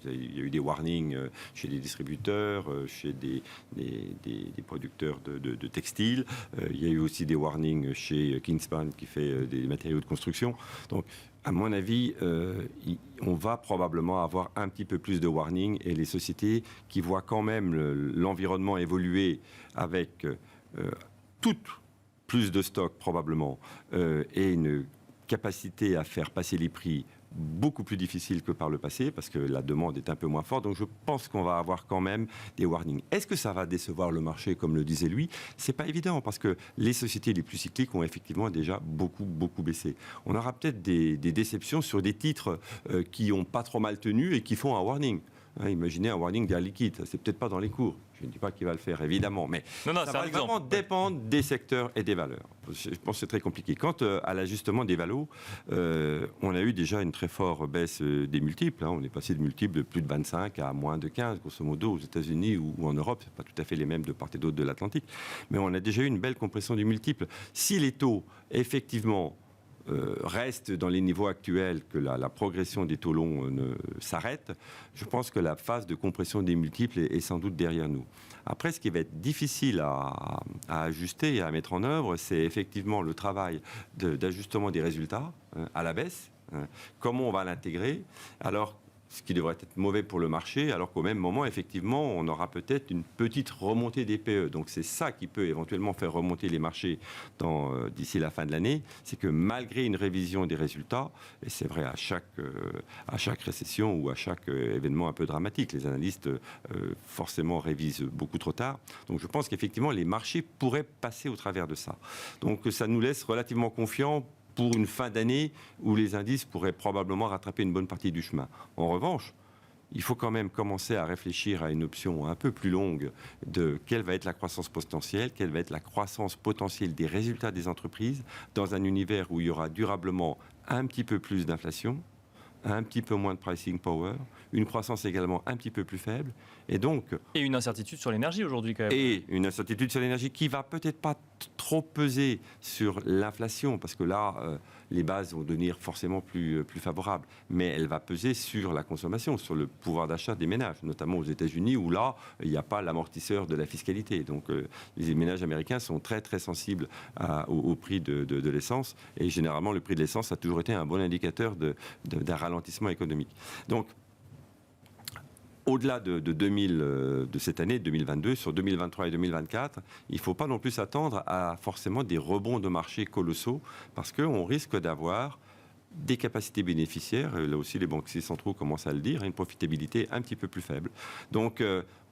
Il y a eu des warnings chez les distributeurs, chez des producteurs de textiles. Il y a eu aussi des warnings chez Kingspan qui fait des matériaux de construction. Donc, à mon avis, on va probablement avoir un petit peu plus de warning, et les sociétés qui voient quand même l'environnement évoluer avec plus de stock probablement et une capacité à faire passer les prix beaucoup plus difficile que par le passé, parce que la demande est un peu moins forte. Donc je pense qu'on va avoir quand même des warnings. Est-ce que ça va décevoir le marché, comme le disait lui? C'est pas évident, parce que les sociétés les plus cycliques ont effectivement déjà beaucoup baissé. On aura peut-être des déceptions sur des titres qui n'ont pas trop mal tenu et qui font un warning. Imaginez un warning d'Air Liquide, c'est peut-être pas dans les cours. Je ne dis pas qu'il va le faire, évidemment, mais ça va vraiment dépendre des secteurs et des valeurs. Je pense que c'est très compliqué. Quant à l'ajustement des valos, on a eu déjà une très forte baisse des multiples. On est passé de multiples de plus de 25 à moins de 15, grosso modo, aux États-Unis ou en Europe. Ce n'est pas tout à fait les mêmes de part et d'autre de l'Atlantique. Mais on a déjà eu une belle compression des multiples. Si les taux, effectivement, reste dans les niveaux actuels, que la progression des taux longs s'arrête, je pense que la phase de compression des multiples est sans doute derrière nous. Après, ce qui va être difficile à ajuster et à mettre en œuvre, c'est effectivement le travail d'ajustement des résultats à la baisse. Comment on va l'intégrer, alors ce qui devrait être mauvais pour le marché, alors qu'au même moment, effectivement, on aura peut-être une petite remontée des PE. Donc c'est ça qui peut éventuellement faire remonter les marchés d'ici la fin de l'année, c'est que malgré une révision des résultats, et c'est vrai à chaque récession ou à chaque événement un peu dramatique, les analystes forcément révisent beaucoup trop tard. Donc je pense qu'effectivement, les marchés pourraient passer au travers de ça. Donc ça nous laisse relativement confiants pour une fin d'année où les indices pourraient probablement rattraper une bonne partie du chemin. En revanche, il faut quand même commencer à réfléchir à une option un peu plus longue de quelle va être la croissance potentielle, quelle va être la croissance potentielle des résultats des entreprises dans un univers où il y aura durablement un petit peu plus d'inflation, un petit peu moins de pricing power, une croissance également un petit peu plus faible, et une incertitude sur l'énergie aujourd'hui quand même. Et une incertitude sur l'énergie qui va peut-être pas trop peser sur l'inflation, parce que là, les bases vont devenir forcément plus favorables, mais elle va peser sur la consommation, sur le pouvoir d'achat des ménages, notamment aux États-Unis, où là, il n'y a pas l'amortisseur de la fiscalité. Donc les ménages américains sont très très sensibles au prix de l'essence, et généralement le prix de l'essence a toujours été un bon indicateur d'un ralentissement économique. Donc au-delà de cette année 2022, sur 2023 et 2024, il ne faut pas non plus s'attendre à forcément des rebonds de marché colossaux, parce qu'on risque d'avoir des capacités bénéficiaires, là aussi les banquiers centraux commencent à le dire, une profitabilité un petit peu plus faible. Donc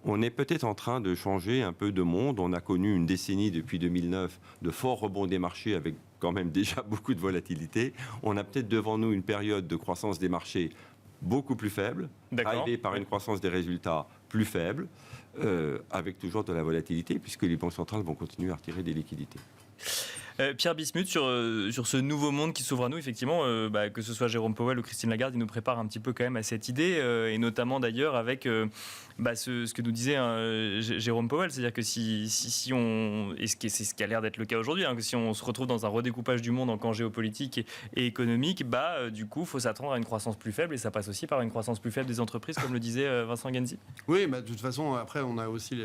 on est peut-être en train de changer un peu de monde. On a connu une décennie depuis 2009 de forts rebonds des marchés avec quand même déjà beaucoup de volatilité. On a peut-être devant nous une période de croissance des marchés beaucoup plus faible, drivée par une croissance des résultats plus faible, avec toujours de la volatilité, puisque les banques centrales vont continuer à retirer des liquidités. Pierre Bismuth, sur ce nouveau monde qui s'ouvre à nous, effectivement, que ce soit Jérôme Powell ou Christine Lagarde, ils nous préparent un petit peu quand même à cette idée, et notamment d'ailleurs avec ce que nous disait Jérôme Powell, c'est-à-dire que si on, et c'est ce qui a l'air d'être le cas aujourd'hui, que si on se retrouve dans un redécoupage du monde en camp géopolitique et économique, du coup, il faut s'attendre à une croissance plus faible, et ça passe aussi par une croissance plus faible des entreprises, comme le disait Vincent Genzi. Oui, de toute façon, après, on a aussi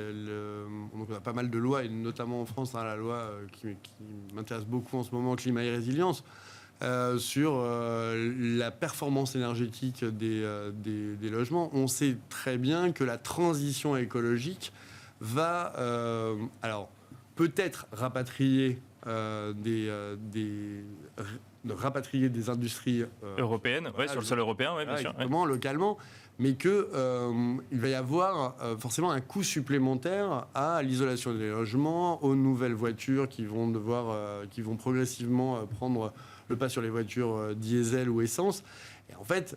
on a pas mal de lois, et notamment en France, la loi qui m'intéresse beaucoup en ce moment, climat et résilience, sur la performance énergétique des logements. On sait très bien que la transition écologique va peut-être rapatrier des industries européennes, sur le sol européen, bien sûr. Localement, mais qu'il va y avoir forcément un coût supplémentaire à l'isolation des logements, aux nouvelles voitures qui vont progressivement prendre le pas sur les voitures diesel ou essence. Et en fait,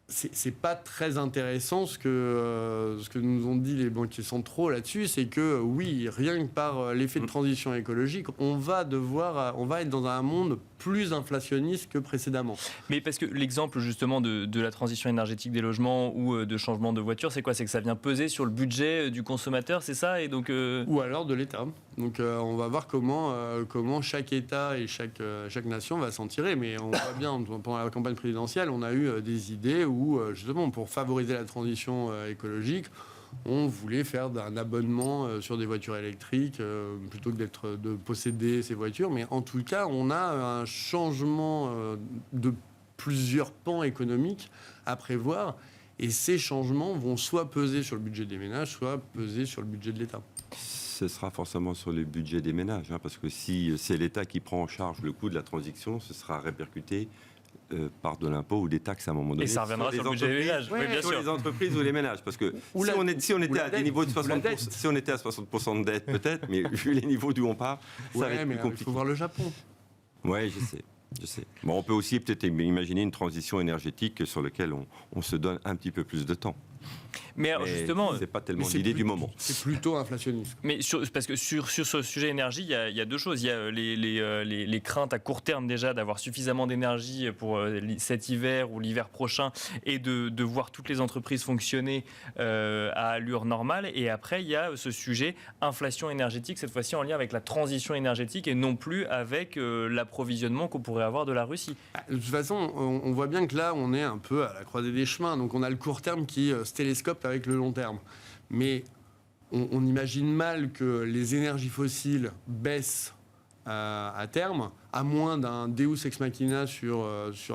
c'est pas très intéressant ce que nous ont dit les banquiers centraux là-dessus, c'est que oui, rien que par l'effet de transition écologique, on va être dans un monde plus inflationniste que précédemment. Mais parce que l'exemple justement de la transition énergétique des logements ou de changement de voiture, c'est quoi? C'est que ça vient peser sur le budget du consommateur, c'est ça? Et donc, Ou alors de l'État. Donc on va voir comment chaque État et chaque nation va s'en tirer. Mais on voit bien, pendant la campagne présidentielle, on a eu des idées où, justement, pour favoriser la transition écologique, on voulait faire un abonnement sur des voitures électriques plutôt que de posséder ces voitures. Mais en tout cas, on a un changement de plusieurs pans économiques à prévoir. Et ces changements vont soit peser sur le budget des ménages, soit peser sur le budget de l'État. Ce sera forcément sur le budget des ménages, parce que si c'est l'État qui prend en charge le coût de la transition, ce sera répercuté par de l'impôt ou des taxes à un moment donné. et ça reviendra sur le budget des ménages. Oui, bien sur sûr. les entreprises ou les ménages, parce que si on était à des niveaux de 60%, si on était à 60% de dette peut-être, mais vu les niveaux d'où on part, ça va être plus compliqué. Il faut voir le Japon. Oui, je sais. Bon, on peut aussi peut-être imaginer une transition énergétique sur laquelle on se donne un petit peu plus de temps. Mais alors, justement, c'est pas tellement l'idée du moment. C'est plutôt inflationniste. Mais parce que sur ce sujet énergie, il y a deux choses. Il y a les craintes à court terme déjà d'avoir suffisamment d'énergie pour cet hiver ou l'hiver prochain et de voir toutes les entreprises fonctionner à allure normale. Et après, il y a ce sujet inflation énergétique, cette fois-ci en lien avec la transition énergétique et non plus avec l'approvisionnement qu'on pourrait avoir de la Russie. De toute façon, on voit bien que là, on est un peu à la croisée des chemins. Donc on a le court terme qui se télescope avec le long terme. Mais on imagine mal que les énergies fossiles baissent à terme, à moins d'un Deus ex machina sur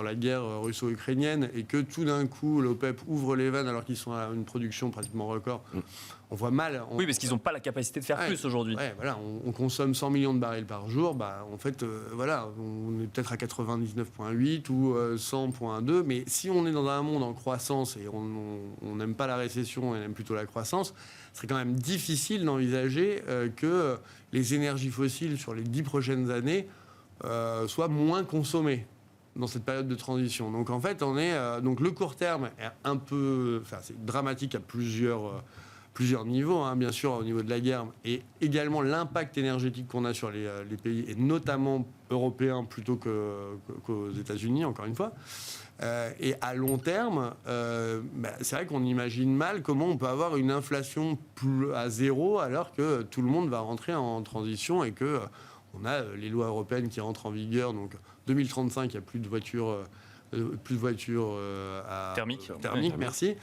la guerre russo-ukrainienne et que tout d'un coup l'OPEP ouvre les vannes alors qu'ils sont à une production pratiquement record. On voit mal. Oui, parce qu'ils n'ont pas la capacité de faire plus aujourd'hui. Ouais, voilà, on consomme 100 millions de barils par jour. En fait, on est peut-être à 99,8 ou 100,2. Mais si on est dans un monde en croissance et on n'aime pas la récession, on aime plutôt la croissance, ce serait quand même difficile d'envisager que les énergies fossiles sur les 10 prochaines années soient moins consommées dans cette période de transition. Donc en fait, donc le court terme est un peu, c'est dramatique à plusieurs niveaux, bien sûr au niveau de la guerre, et également l'impact énergétique qu'on a sur les pays, et notamment européens plutôt qu'aux États-Unis, encore une fois. Et à long terme, c'est vrai qu'on imagine mal comment on peut avoir une inflation à zéro alors que tout le monde va rentrer en transition et que on a les lois européennes qui rentrent en vigueur. Donc 2035, il n'y a plus de voitures thermiques. Thermiques, merci.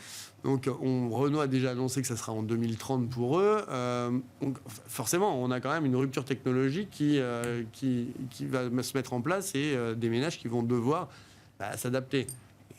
Donc Renault a déjà annoncé que ça sera en 2030 pour eux. Donc forcément, on a quand même une rupture technologique qui va se mettre en place et des ménages qui vont devoir s'adapter.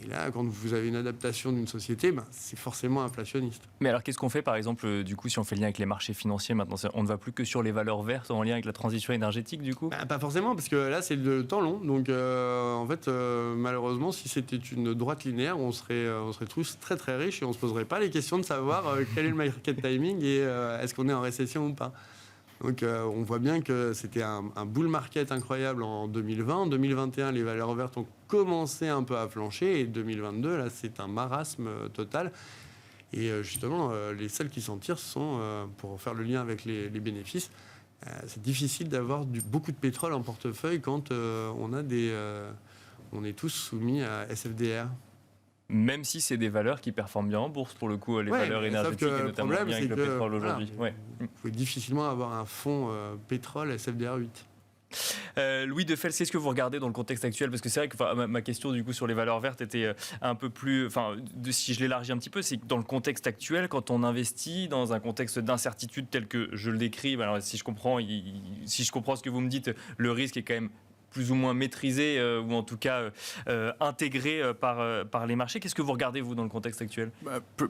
Et là, quand vous avez une adaptation d'une société, c'est forcément inflationniste. Mais alors, qu'est-ce qu'on fait, par exemple, du coup, si on fait le lien avec les marchés financiers maintenant? On ne va plus que sur les valeurs vertes en lien avec la transition énergétique, du coup? Pas forcément, parce que là, c'est le temps long. Donc, en fait, malheureusement, si c'était une droite linéaire, on serait tous très, très riches et on ne se poserait pas les questions de savoir quel est le market timing et est-ce qu'on est en récession ou pas. Donc on voit bien que c'était un bull market incroyable en 2020. En 2021, les valeurs vertes ont commencé un peu à flancher. Et 2022, là, c'est un marasme total. Et justement, les seuls qui s'en tirent sont, pour faire le lien avec les bénéfices, c'est difficile d'avoir beaucoup de pétrole en portefeuille quand on est tous soumis à SFDR. Même si c'est des valeurs qui performent bien en bourse, pour le coup, les valeurs énergétiques, et notamment bien avec le pétrole aujourd'hui. Vous pouvez difficilement avoir un fonds pétrole SFDR 8. Louis Defel, c'est ce que vous regardez dans le contexte actuel? Parce que c'est vrai que ma question du coup sur les valeurs vertes était un peu plus, si je l'élargis un petit peu, c'est que dans le contexte actuel, quand on investit dans un contexte d'incertitude tel que je le décris, alors si je comprends ce que vous me dites, le risque est quand même plus ou moins maîtrisé ou en tout cas intégré par les marchés. Qu'est-ce que vous regardez, vous, dans le contexte actuel?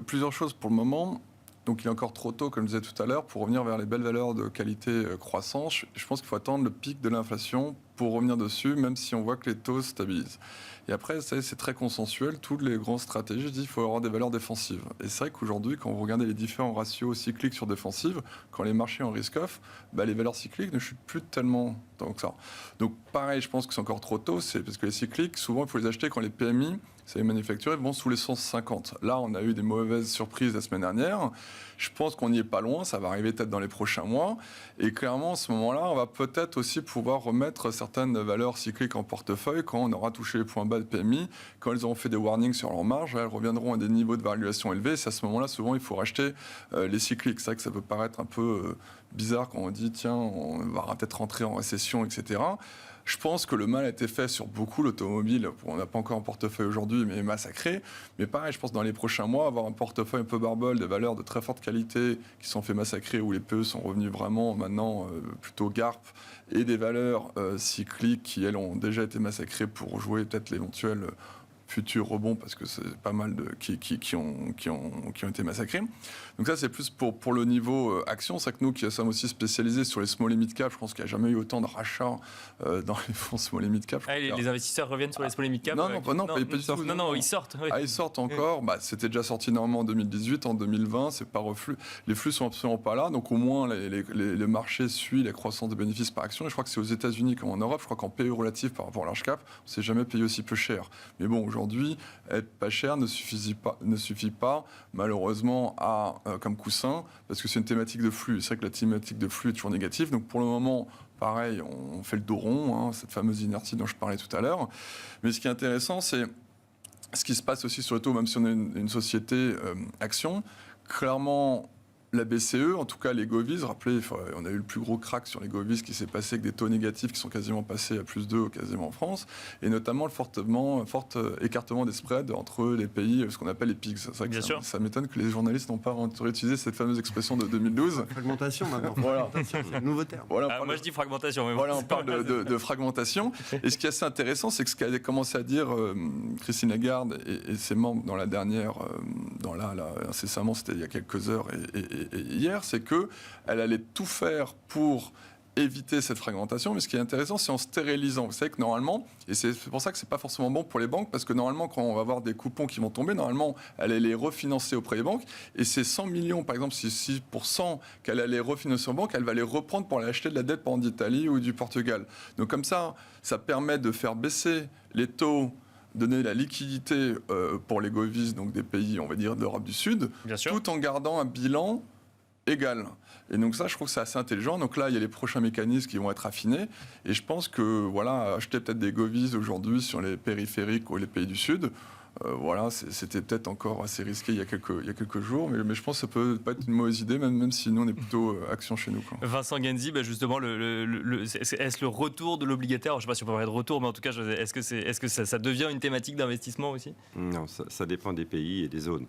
Plusieurs choses pour le moment. Donc il est encore trop tôt, comme je disais tout à l'heure, pour revenir vers les belles valeurs de qualité croissance. Je pense qu'il faut attendre le pic de l'inflation pour revenir dessus, même si on voit que les taux se stabilisent. Et après, c'est très consensuel. Toutes les grandes stratégies disent qu'il faut avoir des valeurs défensives. Et c'est vrai qu'aujourd'hui, quand vous regardez les différents ratios cycliques sur défensives, quand les marchés en risk-off, les valeurs cycliques ne chutent plus tellement tant que ça. Donc pareil, je pense que c'est encore trop tôt. C'est parce que les cycliques, souvent, il faut les acheter quand les PMI, c'est les manufacturiers, vont sous les 150. Là, on a eu des mauvaises surprises la semaine dernière. Je pense qu'on n'y est pas loin. Ça va arriver peut-être dans les prochains mois. Et clairement, à ce moment-là, on va peut-être aussi pouvoir remettre certaines valeurs cycliques en portefeuille quand on aura touché les points bas de PMI, quand elles auront fait des warnings sur leur marge, elles reviendront à des niveaux de valuation élevés. C'est à ce moment-là, souvent, il faut racheter les cycliques. C'est vrai que ça peut paraître un peu bizarre quand on dit, tiens, on va peut-être rentrer en récession, etc. Je pense que le mal a été fait sur beaucoup l'automobile. On n'a pas encore un portefeuille aujourd'hui, mais massacré. Mais pareil, je pense dans les prochains mois, avoir un portefeuille un peu barbole, des valeurs de très forte qualité qui sont fait massacrer, où les PE sont revenus vraiment maintenant plutôt GARP, et des valeurs cycliques qui, elles, ont déjà été massacrées pour jouer peut-être l'éventuel futurs rebonds, parce que c'est pas mal qui ont été massacrés. Donc ça, c'est plus pour le niveau action. C'est que nous qui sommes aussi spécialisés sur les small et mid cap, je pense qu'il n'y a jamais eu autant de rachats dans les fonds small et mid cap. Les investisseurs reviennent sur les small et mid cap? Non, pas du tout. Non, ils sortent. Oui. Ils sortent encore. C'était déjà sorti normalement en 2018, en 2020, c'est pas reflux. Les flux sont absolument pas là, donc au moins le marché suit la croissance des bénéfices par action. Et je crois que c'est aux États-Unis comme en Europe. Je crois qu'en PE relatif par rapport à large cap, on s'est jamais payé aussi peu cher. Mais bon, aujourd'hui, être pas cher ne suffit pas malheureusement comme coussin, parce que c'est une thématique de flux. C'est vrai que la thématique de flux est toujours négative. Donc pour le moment, pareil, on fait le dos rond, cette fameuse inertie dont je parlais tout à l'heure. Mais ce qui est intéressant, c'est ce qui se passe aussi sur le taux, même si on est une société action. Clairement, la BCE, en tout cas les Govies, rappelez, on a eu le plus gros crack sur les Govies qui s'est passé avec des taux négatifs qui sont quasiment passés à +2 quasiment en France, et notamment le fort écartement des spreads entre les pays, ce qu'on appelle les PIGS. C'est vrai que ça m'étonne que les journalistes n'ont pas réutilisé cette fameuse expression de 2012. Fragmentation maintenant. Voilà. C'est un nouveau terme. Voilà, moi je dis fragmentation. Mais voilà, on parle de fragmentation. Et ce qui est assez intéressant, c'est que ce qu'a commencé à dire Christine Lagarde et ses membres dans la dernière, incessamment, c'était il y a quelques heures et hier, c'est qu'elle allait tout faire pour éviter cette fragmentation, mais ce qui est intéressant, c'est en stérilisant. Vous savez que normalement, et c'est pour ça que c'est pas forcément bon pour les banques, parce que normalement, quand on va avoir des coupons qui vont tomber, normalement, elle allait les refinancer auprès des banques, et ces 100 millions, par exemple, c'est 6% qu'elle allait refinancer aux banques, elle va les reprendre pour aller acheter de la dette, par exemple, d'Italie ou du Portugal. Donc comme ça permet de faire baisser les taux, donner la liquidité pour les Govies, donc des pays, on va dire, d'Europe du Sud, tout en gardant un bilan égal. Et donc ça, je trouve que c'est assez intelligent. Donc là, il y a les prochains mécanismes qui vont être affinés. Et je pense que, acheter peut-être des Govies aujourd'hui sur les périphériques ou les pays du Sud, c'était peut-être encore assez risqué il y a quelques jours, mais je pense que ça peut pas être une mauvaise idée, même si nous on est plutôt action chez nous. Vincent Genzi, justement, est-ce le retour de l'obligataire, je ne sais pas si on peut parler de retour, mais en tout cas, est-ce que ça devient une thématique d'investissement aussi? Non, ça dépend des pays et des zones.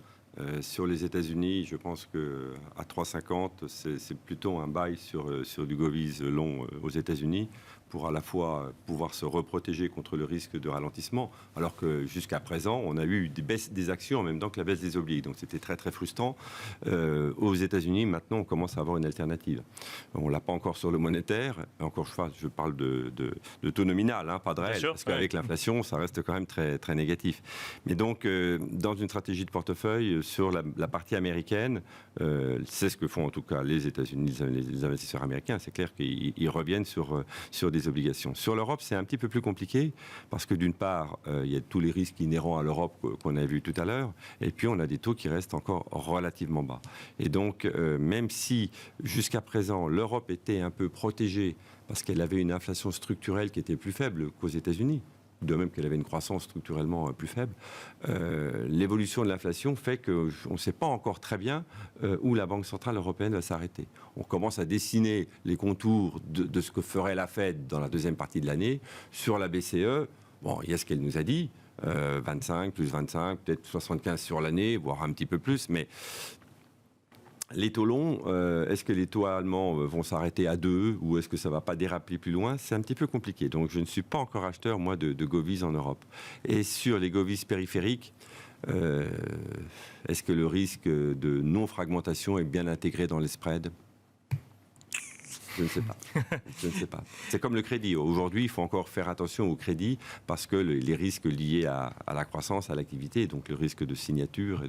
Sur les États-Unis, je pense qu'à 3,50, c'est plutôt un buy sur du Govies long aux États-Unis, pour à la fois pouvoir se reprotéger contre le risque de ralentissement, alors que jusqu'à présent, on a eu des baisses des actions en même temps que la baisse des obliges. Donc c'était très très frustrant. Aux États-Unis, maintenant, on commence à avoir une alternative. On ne l'a pas encore sur le monétaire. Encore, je parle de taux nominal, pas de réel, parce qu'avec l'inflation, ça reste quand même très, très négatif. Mais donc, dans une stratégie de portefeuille, sur la partie américaine, c'est ce que font en tout cas les États-Unis, les investisseurs américains. C'est clair qu'ils reviennent sur des obligations. Sur l'Europe, c'est un petit peu plus compliqué parce que d'une part, il y a tous les risques inhérents à l'Europe qu'on a vu tout à l'heure, et puis on a des taux qui restent encore relativement bas. Et donc, même si jusqu'à présent l'Europe était un peu protégée parce qu'elle avait une inflation structurelle qui était plus faible qu'aux États-Unis, de même qu'elle avait une croissance structurellement plus faible, l'évolution de l'inflation fait qu'on ne sait pas encore très bien où la Banque Centrale Européenne va s'arrêter. On commence à dessiner les contours de ce que ferait la Fed dans la deuxième partie de l'année. Sur la BCE, il y a ce qu'elle nous a dit, 25, plus 25, peut-être 75 sur l'année, voire un petit peu plus, mais les taux longs, est-ce que les taux allemands vont s'arrêter à 2 ou est-ce que ça ne va pas déraper plus loin? C'est un petit peu compliqué. Donc je ne suis pas encore acheteur, moi, de Govies en Europe. Et sur les Govies périphériques, est-ce que le risque de non-fragmentation est bien intégré dans les spreads? Je ne sais pas. Je ne sais pas. C'est comme le crédit. Aujourd'hui, il faut encore faire attention au crédit parce que les risques liés à la croissance, à l'activité, donc le risque de signature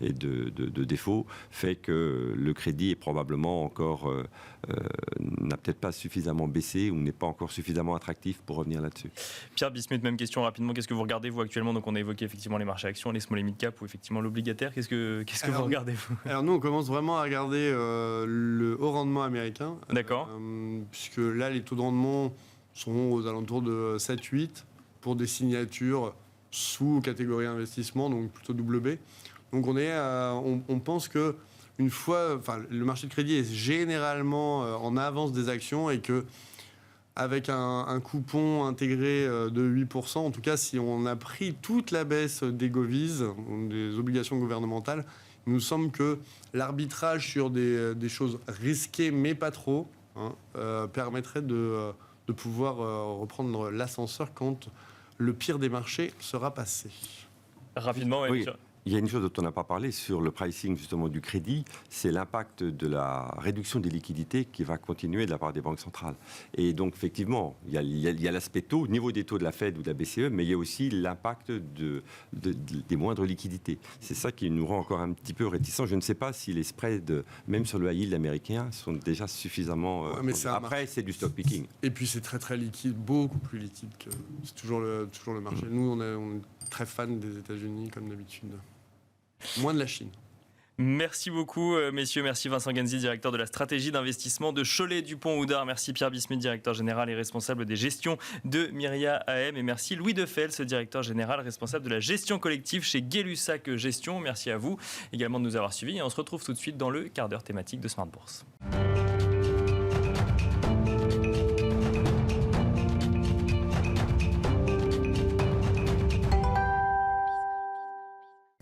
et de défaut, fait que le crédit est probablement encore n'a peut-être pas suffisamment baissé ou n'est pas encore suffisamment attractif pour revenir là-dessus. Pierre Bismuth, même question rapidement. Qu'est-ce que vous regardez vous actuellement? Donc on a évoqué effectivement les marchés actions, les small et mid cap ou effectivement l'obligataire. Qu'est-ce que vous regardez vous? Alors nous, on commence vraiment à regarder le haut rendement américain. D'accord. Puisque là, les taux de rendement sont aux alentours de 7-8 pour des signatures sous catégorie investissement, donc plutôt WB. Donc on pense que une fois, le marché de crédit est généralement en avance des actions et que avec un coupon intégré de 8%, en tout cas si on a pris toute la baisse des govies, des obligations gouvernementales, il nous semble que l'arbitrage sur des choses risquées mais pas trop permettrait de pouvoir reprendre l'ascenseur quand le pire des marchés sera passé. Rapidement, oui. Il y a une chose dont on n'a pas parlé sur le pricing justement du crédit, c'est l'impact de la réduction des liquidités qui va continuer de la part des banques centrales. Et donc effectivement, il y a l'aspect taux, niveau des taux de la Fed ou de la BCE, mais il y a aussi l'impact des moindres liquidités. C'est ça qui nous rend encore un petit peu réticents. Je ne sais pas si les spreads, même sur le high yield américain, sont déjà suffisamment... Après, c'est du stock picking. Et puis c'est très très liquide, beaucoup plus liquide que... C'est toujours le marché. Nous, on est très fan des États-Unis comme d'habitude. Moins de la Chine. Merci beaucoup, messieurs. Merci Vincent Genzi, directeur de la stratégie d'investissement de Cholet Dupont Oudard. Merci Pierre Bismuth, directeur général et responsable des gestions de Myria AM. Et merci Louis Defels, directeur général responsable de la gestion collective chez Gay-Lussac Gestion. Merci à vous également de nous avoir suivis. Et on se retrouve tout de suite dans le quart d'heure thématique de Smart Bourse.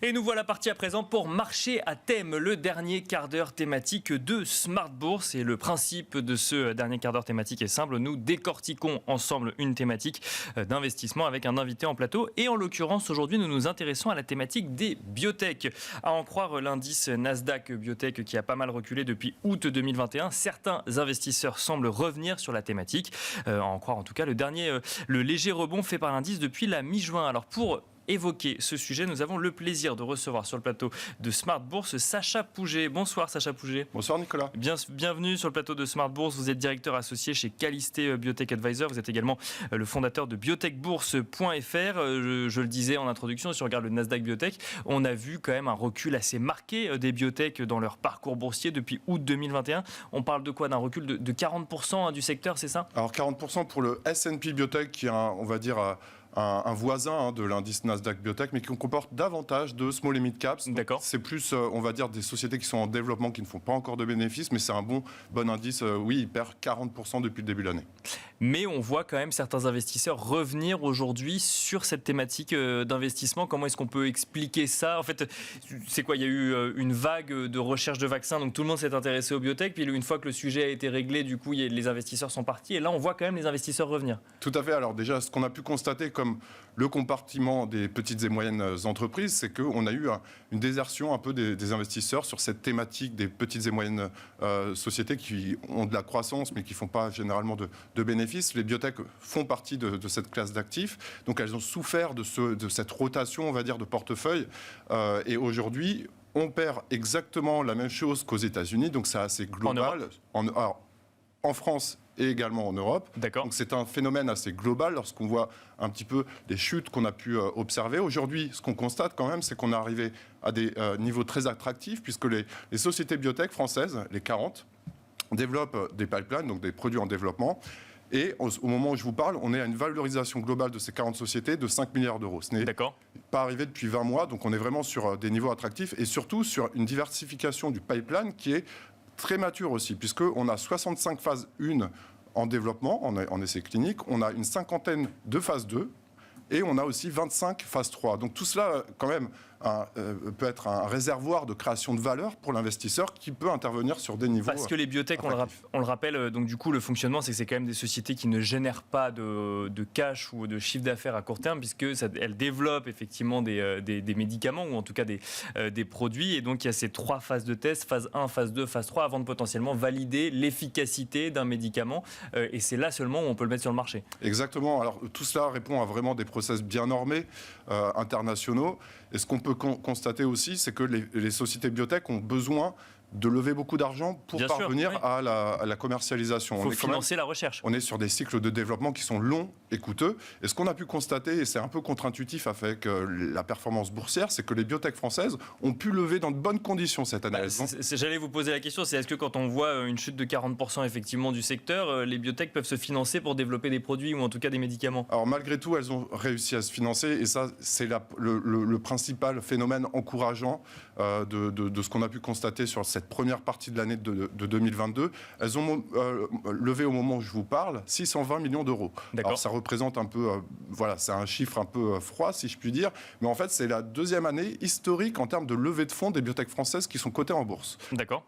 Et nous voilà partis à présent pour Marché à thème, le dernier quart d'heure thématique de Smart Bourse. Et le principe de ce dernier quart d'heure thématique est simple. Nous décortiquons ensemble une thématique d'investissement avec un invité en plateau. Et en l'occurrence, aujourd'hui, nous nous intéressons à la thématique des biotech. À en croire l'indice Nasdaq Biotech qui a pas mal reculé depuis août 2021, certains investisseurs semblent revenir sur la thématique. À en croire en tout cas le léger rebond fait par l'indice depuis la mi-juin. Alors pour évoquer ce sujet, nous avons le plaisir de recevoir sur le plateau de Smart Bourse Sacha Pouget. Bonsoir Sacha Pouget. Bonsoir Nicolas. Bienvenue sur le plateau de Smart Bourse. Vous êtes directeur associé chez Calisté Biotech Advisor. Vous êtes également le fondateur de biotechbourse.fr. Je le disais en introduction, si on regarde le Nasdaq Biotech, on a vu quand même un recul assez marqué des biotech dans leur parcours boursier depuis août 2021. On parle de quoi? D'un recul de 40% du secteur, c'est ça? Alors 40% pour le S&P Biotech qui est on va dire un voisin de l'indice Nasdaq Biotech, mais qui comporte davantage de small et mid caps. D'accord. C'est plus, on va dire, des sociétés qui sont en développement, qui ne font pas encore de bénéfices, mais c'est un bon indice. Oui, il perd 40% depuis le début de l'année. Mais on voit quand même certains investisseurs revenir aujourd'hui sur cette thématique d'investissement. Comment est-ce qu'on peut expliquer ça? En fait, c'est quoi? Il y a eu une vague de recherche de vaccins, donc tout le monde s'est intéressé aux biotech. Puis une fois que le sujet a été réglé, du coup, les investisseurs sont partis. Et là, on voit quand même les investisseurs revenir. Tout à fait. Alors déjà, ce qu'on a pu constater comme le compartiment des petites et moyennes entreprises, c'est qu'on a eu une désertion un peu des investisseurs sur cette thématique des petites et moyennes sociétés qui ont de la croissance mais qui ne font pas généralement de bénéfices. Les biotech font partie de cette classe d'actifs, donc elles ont souffert de cette rotation, on va dire, de portefeuille. Et aujourd'hui, on perd exactement la même chose qu'aux États-Unis, donc c'est assez global. En France et également en Europe. D'accord. Donc c'est un phénomène assez global lorsqu'on voit un petit peu les chutes qu'on a pu observer. Aujourd'hui, ce qu'on constate quand même, c'est qu'on est arrivé à des niveaux très attractifs puisque les sociétés biotech françaises, les 40, développent des pipelines, donc des produits en développement. Et au moment où je vous parle, on est à une valorisation globale de ces 40 sociétés de 5 milliards d'euros. Ce n'est pas arrivé depuis 20 mois, donc on est vraiment sur des niveaux attractifs et surtout sur une diversification du pipeline qui est très mature aussi, puisqu'on a 65 phases 1 en développement, en essais cliniques, on a une cinquantaine de phases 2, et on a aussi 25 phases 3. Donc tout cela, quand même, peut être un réservoir de création de valeur pour l'investisseur qui peut intervenir sur des niveaux. Parce que les biotech, on le rappelle, donc du coup le fonctionnement, c'est que c'est quand même des sociétés qui ne génèrent pas de cash ou de chiffre d'affaires à court terme, puisque elles développent effectivement des médicaments ou en tout cas des produits. Et donc il y a ces 3 phases de test, phase 1, phase 2, phase 3, avant de potentiellement valider l'efficacité d'un médicament. Et c'est là seulement où on peut le mettre sur le marché. Exactement. Alors tout cela répond à vraiment des process bien normés, internationaux. Et ce qu'on peut constater aussi, c'est que les sociétés biotech ont besoin de lever beaucoup d'argent pour parvenir à la commercialisation. Il faut financer la recherche. On est sur des cycles de développement qui sont longs et coûteux. Et ce qu'on a pu constater, et c'est un peu contre-intuitif avec la performance boursière, c'est que les biotech françaises ont pu lever dans de bonnes conditions cette année. J'allais vous poser la question, c'est est-ce que quand on voit une chute de 40% effectivement du secteur, les biotech peuvent se financer pour développer des produits ou en tout cas des médicaments? Alors malgré tout, elles ont réussi à se financer et ça, c'est le principal phénomène encourageant de ce qu'on a pu constater sur cette première partie de l'année de 2022. Elles ont levé au moment où je vous parle 620 millions d'euros. Alors ça représente un peu, c'est un chiffre un peu froid si je puis dire, mais en fait c'est la deuxième année historique en termes de levée de fonds des biotech françaises qui sont cotées en bourse. D'accord.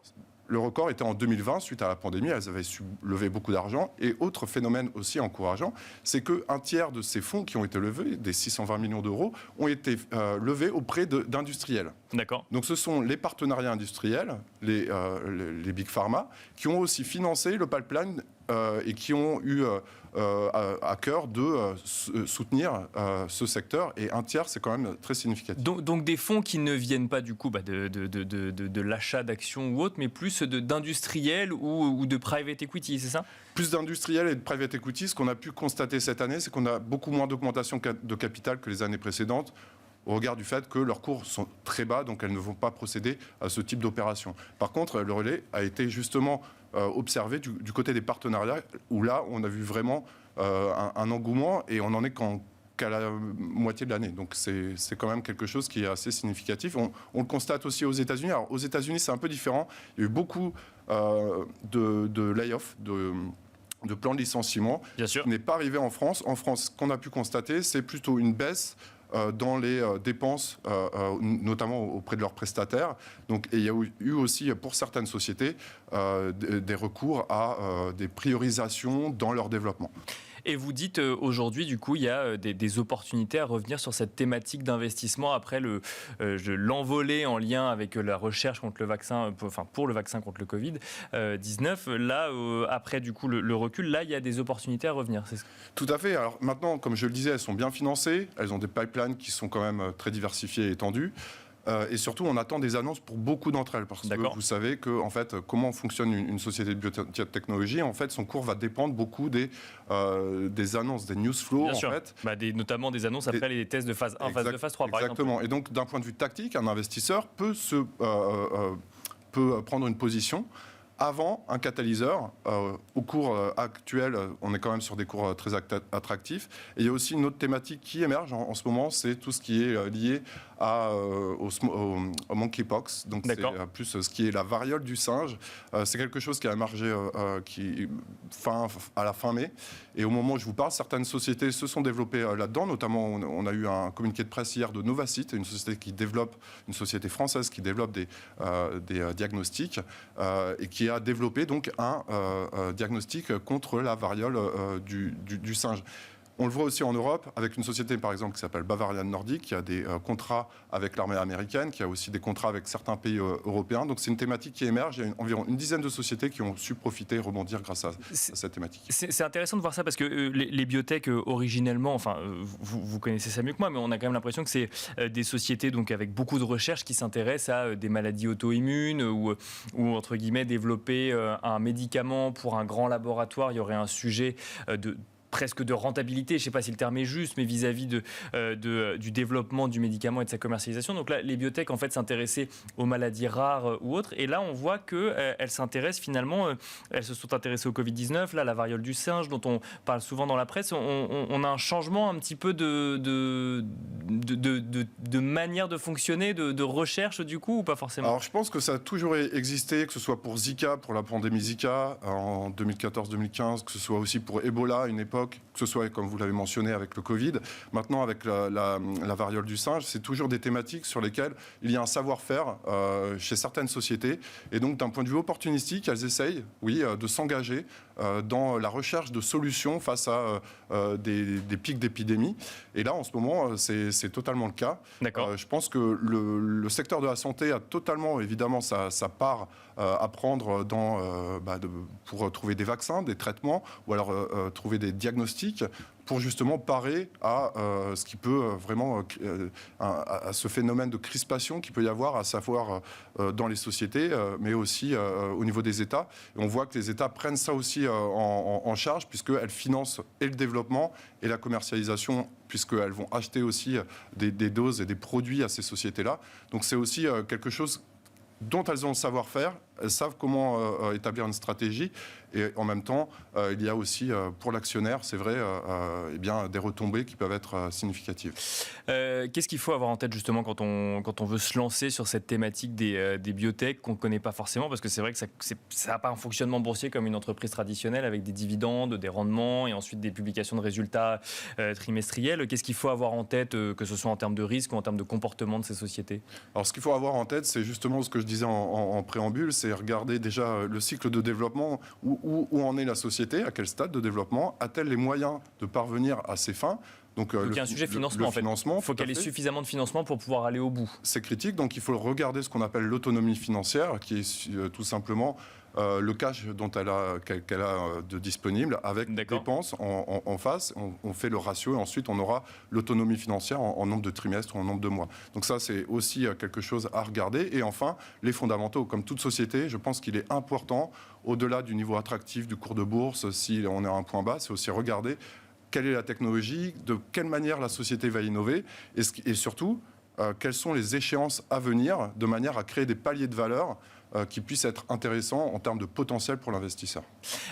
Le record était en 2020, suite à la pandémie, elles avaient su lever beaucoup d'argent. Et autre phénomène aussi encourageant, c'est qu'un tiers de ces fonds qui ont été levés, des 620 millions d'euros, ont été levés auprès d'industriels. D'accord. Donc ce sont les partenariats industriels, les big pharma, qui ont aussi financé le pipeline et qui ont eu à cœur de soutenir ce secteur. Et un tiers, c'est quand même très significatif. Donc des fonds qui ne viennent pas du coup de l'achat d'actions ou autre, mais plus d'industriels ou de private equity, c'est ça? Plus d'industriels et de private equity. Ce qu'on a pu constater cette année, c'est qu'on a beaucoup moins d'augmentation de capital que les années précédentes, au regard du fait que leurs cours sont très bas, donc elles ne vont pas procéder à ce type d'opération. Par contre, le relais a été justement observé du côté des partenariats, où là, on a vu vraiment un engouement, et on n'en est qu'à la moitié de l'année. Donc c'est quand même quelque chose qui est assez significatif. On le constate aussi aux États-Unis. Alors aux États-Unis, c'est un peu différent. Il y a eu beaucoup de lay-off, de plans de licenciement. Bien sûr. Ce n'est pas arrivé en France. En France, ce qu'on a pu constater, c'est plutôt une baisse dans les dépenses, notamment auprès de leurs prestataires. Donc, et il y a eu aussi, pour certaines sociétés, des recours à des priorisations dans leur développement. Et vous dites aujourd'hui, du coup, il y a des opportunités à revenir sur cette thématique d'investissement après l'envolée en lien avec la recherche contre le vaccin, pour le vaccin contre le Covid-19. Là, après du coup le recul, là, il y a des opportunités à revenir. Tout à fait. Alors maintenant, comme je le disais, elles sont bien financées, elles ont des pipelines qui sont quand même très diversifiés et étendus. Et surtout, on attend des annonces pour beaucoup d'entre elles, parce que vous savez que, en fait, comment fonctionne une société de biotechnologie. En fait, son cours va dépendre beaucoup des annonces, des news flow. Bien sûr. Fait. Notamment des annonces après les tests de phase 1, phase 2, phase 3, par exemple. Exactement. Et donc, d'un point de vue tactique, un investisseur peut prendre une position avant un catalyseur. Au cours actuel, on est quand même sur des cours très attractifs. Et il y a aussi une autre thématique qui émerge en ce moment, c'est tout ce qui est lié au monkeypox. Donc c'est plus ce qui est la variole du singe. C'est quelque chose qui a émergé à la fin mai. Et au moment où je vous parle, certaines sociétés se sont développées là-dedans. Notamment, on a eu un communiqué de presse hier de Novacite, une société française qui développe des diagnostics et qui a développé donc un diagnostic contre la variole du singe. On le voit aussi en Europe, avec une société par exemple qui s'appelle Bavarian Nordic, qui a des contrats avec l'armée américaine, qui a aussi des contrats avec certains pays européens. Donc c'est une thématique qui émerge. Il y a environ une dizaine de sociétés qui ont su profiter et rebondir grâce à cette thématique. C'est intéressant de voir ça parce que les biotech originellement, vous connaissez ça mieux que moi, mais on a quand même l'impression que c'est des sociétés donc, avec beaucoup de recherche qui s'intéressent à des maladies auto-immunes ou entre guillemets développer un médicament pour un grand laboratoire. Il y aurait un sujet presque de rentabilité, je ne sais pas si le terme est juste, mais vis-à-vis du développement du médicament et de sa commercialisation. Donc là, les biotech, en fait, s'intéressaient aux maladies rares ou autres. Et là, on voit qu'elles s'intéressent finalement, elles se sont intéressées au Covid-19, là, la variole du singe, dont on parle souvent dans la presse. On a un changement un petit peu de manière de fonctionner, de recherche, du coup, ou pas forcément? Alors, je pense que ça a toujours existé, que ce soit pour Zika, pour la pandémie Zika, en 2014-2015, que ce soit aussi pour Ebola, à une époque, l'époque, que ce soit, comme vous l'avez mentionné, avec le Covid, maintenant avec la variole du singe, c'est toujours des thématiques sur lesquelles il y a un savoir-faire chez certaines sociétés. Et donc, d'un point de vue opportunistique, elles essayent, oui, de s'engager dans la recherche de solutions face à des pics d'épidémie. Et là, en ce moment, c'est totalement le cas. Je pense que le secteur de la santé a totalement, évidemment, sa part à prendre pour trouver des vaccins, des traitements, ou alors trouver des diagnostics pour justement parer à ce qui peut vraiment à ce phénomène de crispation qu'il peut y avoir, à savoir dans les sociétés, mais aussi au niveau des États. Et on voit que les États prennent ça aussi en charge, puisqu'elles financent et le développement et la commercialisation, puisqu'elles vont acheter aussi des doses et des produits à ces sociétés-là. Donc c'est aussi quelque chose dont elles ont le savoir-faire, elles savent comment établir une stratégie, et en même temps, il y a aussi pour l'actionnaire, c'est vrai, des retombées qui peuvent être significatives. Qu'est-ce qu'il faut avoir en tête justement quand on veut se lancer sur cette thématique des biotech qu'on ne connaît pas forcément, parce que c'est vrai que ça n'a pas un fonctionnement boursier comme une entreprise traditionnelle avec des dividendes, des rendements et ensuite des publications de résultats trimestriels. Qu'est-ce qu'il faut avoir en tête, que ce soit en termes de risque ou en termes de comportement de ces sociétés? Alors ce qu'il faut avoir en tête, c'est justement ce que je disais en préambule, c'est regarder déjà le cycle de développement, où en est la société, à quel stade de développement, a-t-elle les moyens de parvenir à ses fins. Donc il y a un sujet financement, en fait. Il faut qu'elle ait suffisamment de financement pour pouvoir aller au bout. C'est critique, donc il faut regarder ce qu'on appelle l'autonomie financière, qui est tout simplement le cash qu'elle a de disponible, avec dépenses en face. On fait le ratio et ensuite on aura l'autonomie financière en nombre de trimestres ou en nombre de mois. Donc ça, c'est aussi quelque chose à regarder. Et enfin, les fondamentaux. Comme toute société, je pense qu'il est important, au-delà du niveau attractif du cours de bourse, si on est à un point bas, c'est aussi regarder quelle est la technologie, de quelle manière la société va innover et surtout, quelles sont les échéances à venir de manière à créer des paliers de valeur qui puissent être intéressants en termes de potentiel pour l'investisseur.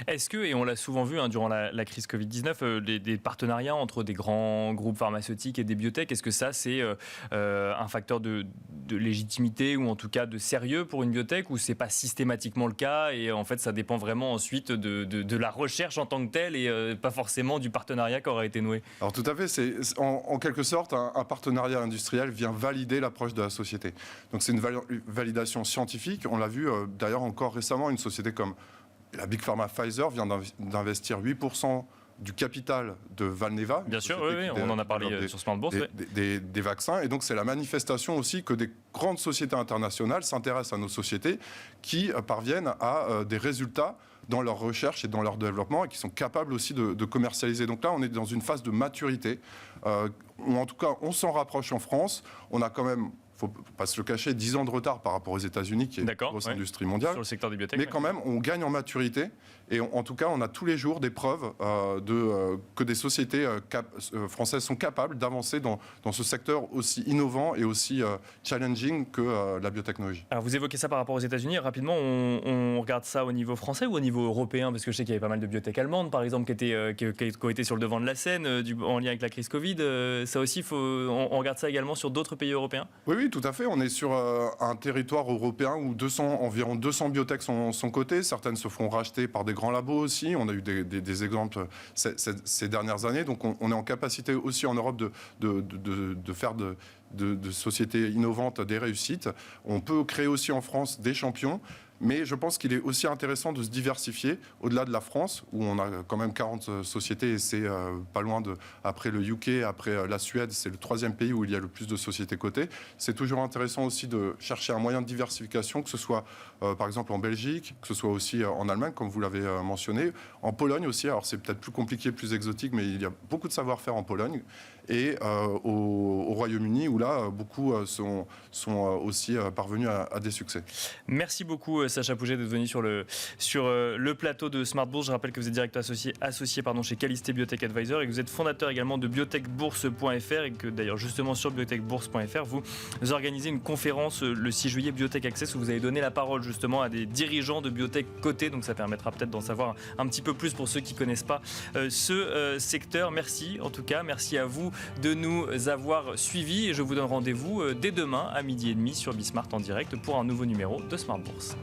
Est-ce que, et on l'a souvent vu durant la crise Covid-19, des partenariats entre des grands groupes pharmaceutiques et des biotech, est-ce que ça c'est un facteur de légitimité ou en tout cas de sérieux pour une biotech, ou c'est pas systématiquement le cas et en fait ça dépend vraiment ensuite de la recherche en tant que telle et pas forcément du partenariat qui aura été noué? Alors tout à fait, c'est en quelque sorte un partenariat industriel vient valider l'approche de la société. Donc c'est une validation scientifique. On l'a vu d'ailleurs encore récemment, une société comme la Big Pharma Pfizer vient d'investir 8% du capital de Valneva. Bien sûr, oui, on en a parlé sur Smart Bourse. Des vaccins. Et donc c'est la manifestation aussi que des grandes sociétés internationales s'intéressent à nos sociétés qui parviennent à des résultats dans leur recherche et dans leur développement et qui sont capables aussi de commercialiser. Donc là, on est dans une phase de maturité. En tout cas, on s'en rapproche en France. On a quand même, il ne faut pas se le cacher, 10 ans de retard par rapport aux États-Unis, qui est une grosse industrie mondiale. Sur le secteur des biotech. Mais quand même, on gagne en maturité. Et en tout cas, on a tous les jours des preuves que des sociétés françaises sont capables d'avancer dans ce secteur aussi innovant et aussi challenging que la biotechnologie. Alors vous évoquez ça par rapport aux États-Unis. Rapidement, on regarde ça au niveau français ou au niveau européen? Parce que je sais qu'il y avait pas mal de biotech allemandes, par exemple, qui ont été sur le devant de la scène en lien avec la crise Covid. Ça aussi, on regarde ça également sur d'autres pays européens? Oui, tout à fait. On est sur un territoire européen où environ 200 biotech sont cotées. Certaines se feront racheter par des grands labos aussi. On a eu des exemples ces dernières années. Donc on est en capacité aussi en Europe de faire de sociétés innovantes des réussites. On peut créer aussi en France des champions. Mais je pense qu'il est aussi intéressant de se diversifier au-delà de la France, où on a quand même 40 sociétés et c'est pas loin après le UK, après la Suède, c'est le 3e pays où il y a le plus de sociétés cotées. C'est toujours intéressant aussi de chercher un moyen de diversification, que ce soit par exemple en Belgique, que ce soit aussi en Allemagne, comme vous l'avez mentionné, en Pologne aussi. Alors c'est peut-être plus compliqué, plus exotique, mais il y a beaucoup de savoir-faire en Pologne. Et au Royaume-Uni, où là, beaucoup sont aussi parvenus à des succès. Merci beaucoup, Sacha Pouget, d'être venu sur le plateau de Smart Bourse. Je rappelle que vous êtes directeur associé chez Calisté Biotech Advisor et que vous êtes fondateur également de biotechbourse.fr et que d'ailleurs, justement, sur biotechbourse.fr, vous organisez une conférence le 6 juillet, Biotech Access, où vous avez donné la parole justement à des dirigeants de biotech cotés. Donc ça permettra peut-être d'en savoir un petit peu plus pour ceux qui ne connaissent pas ce secteur. Merci, en tout cas. Merci à vous de nous avoir suivis et je vous donne rendez-vous dès demain à 12h30 sur Bismart en direct pour un nouveau numéro de Smart Bourse.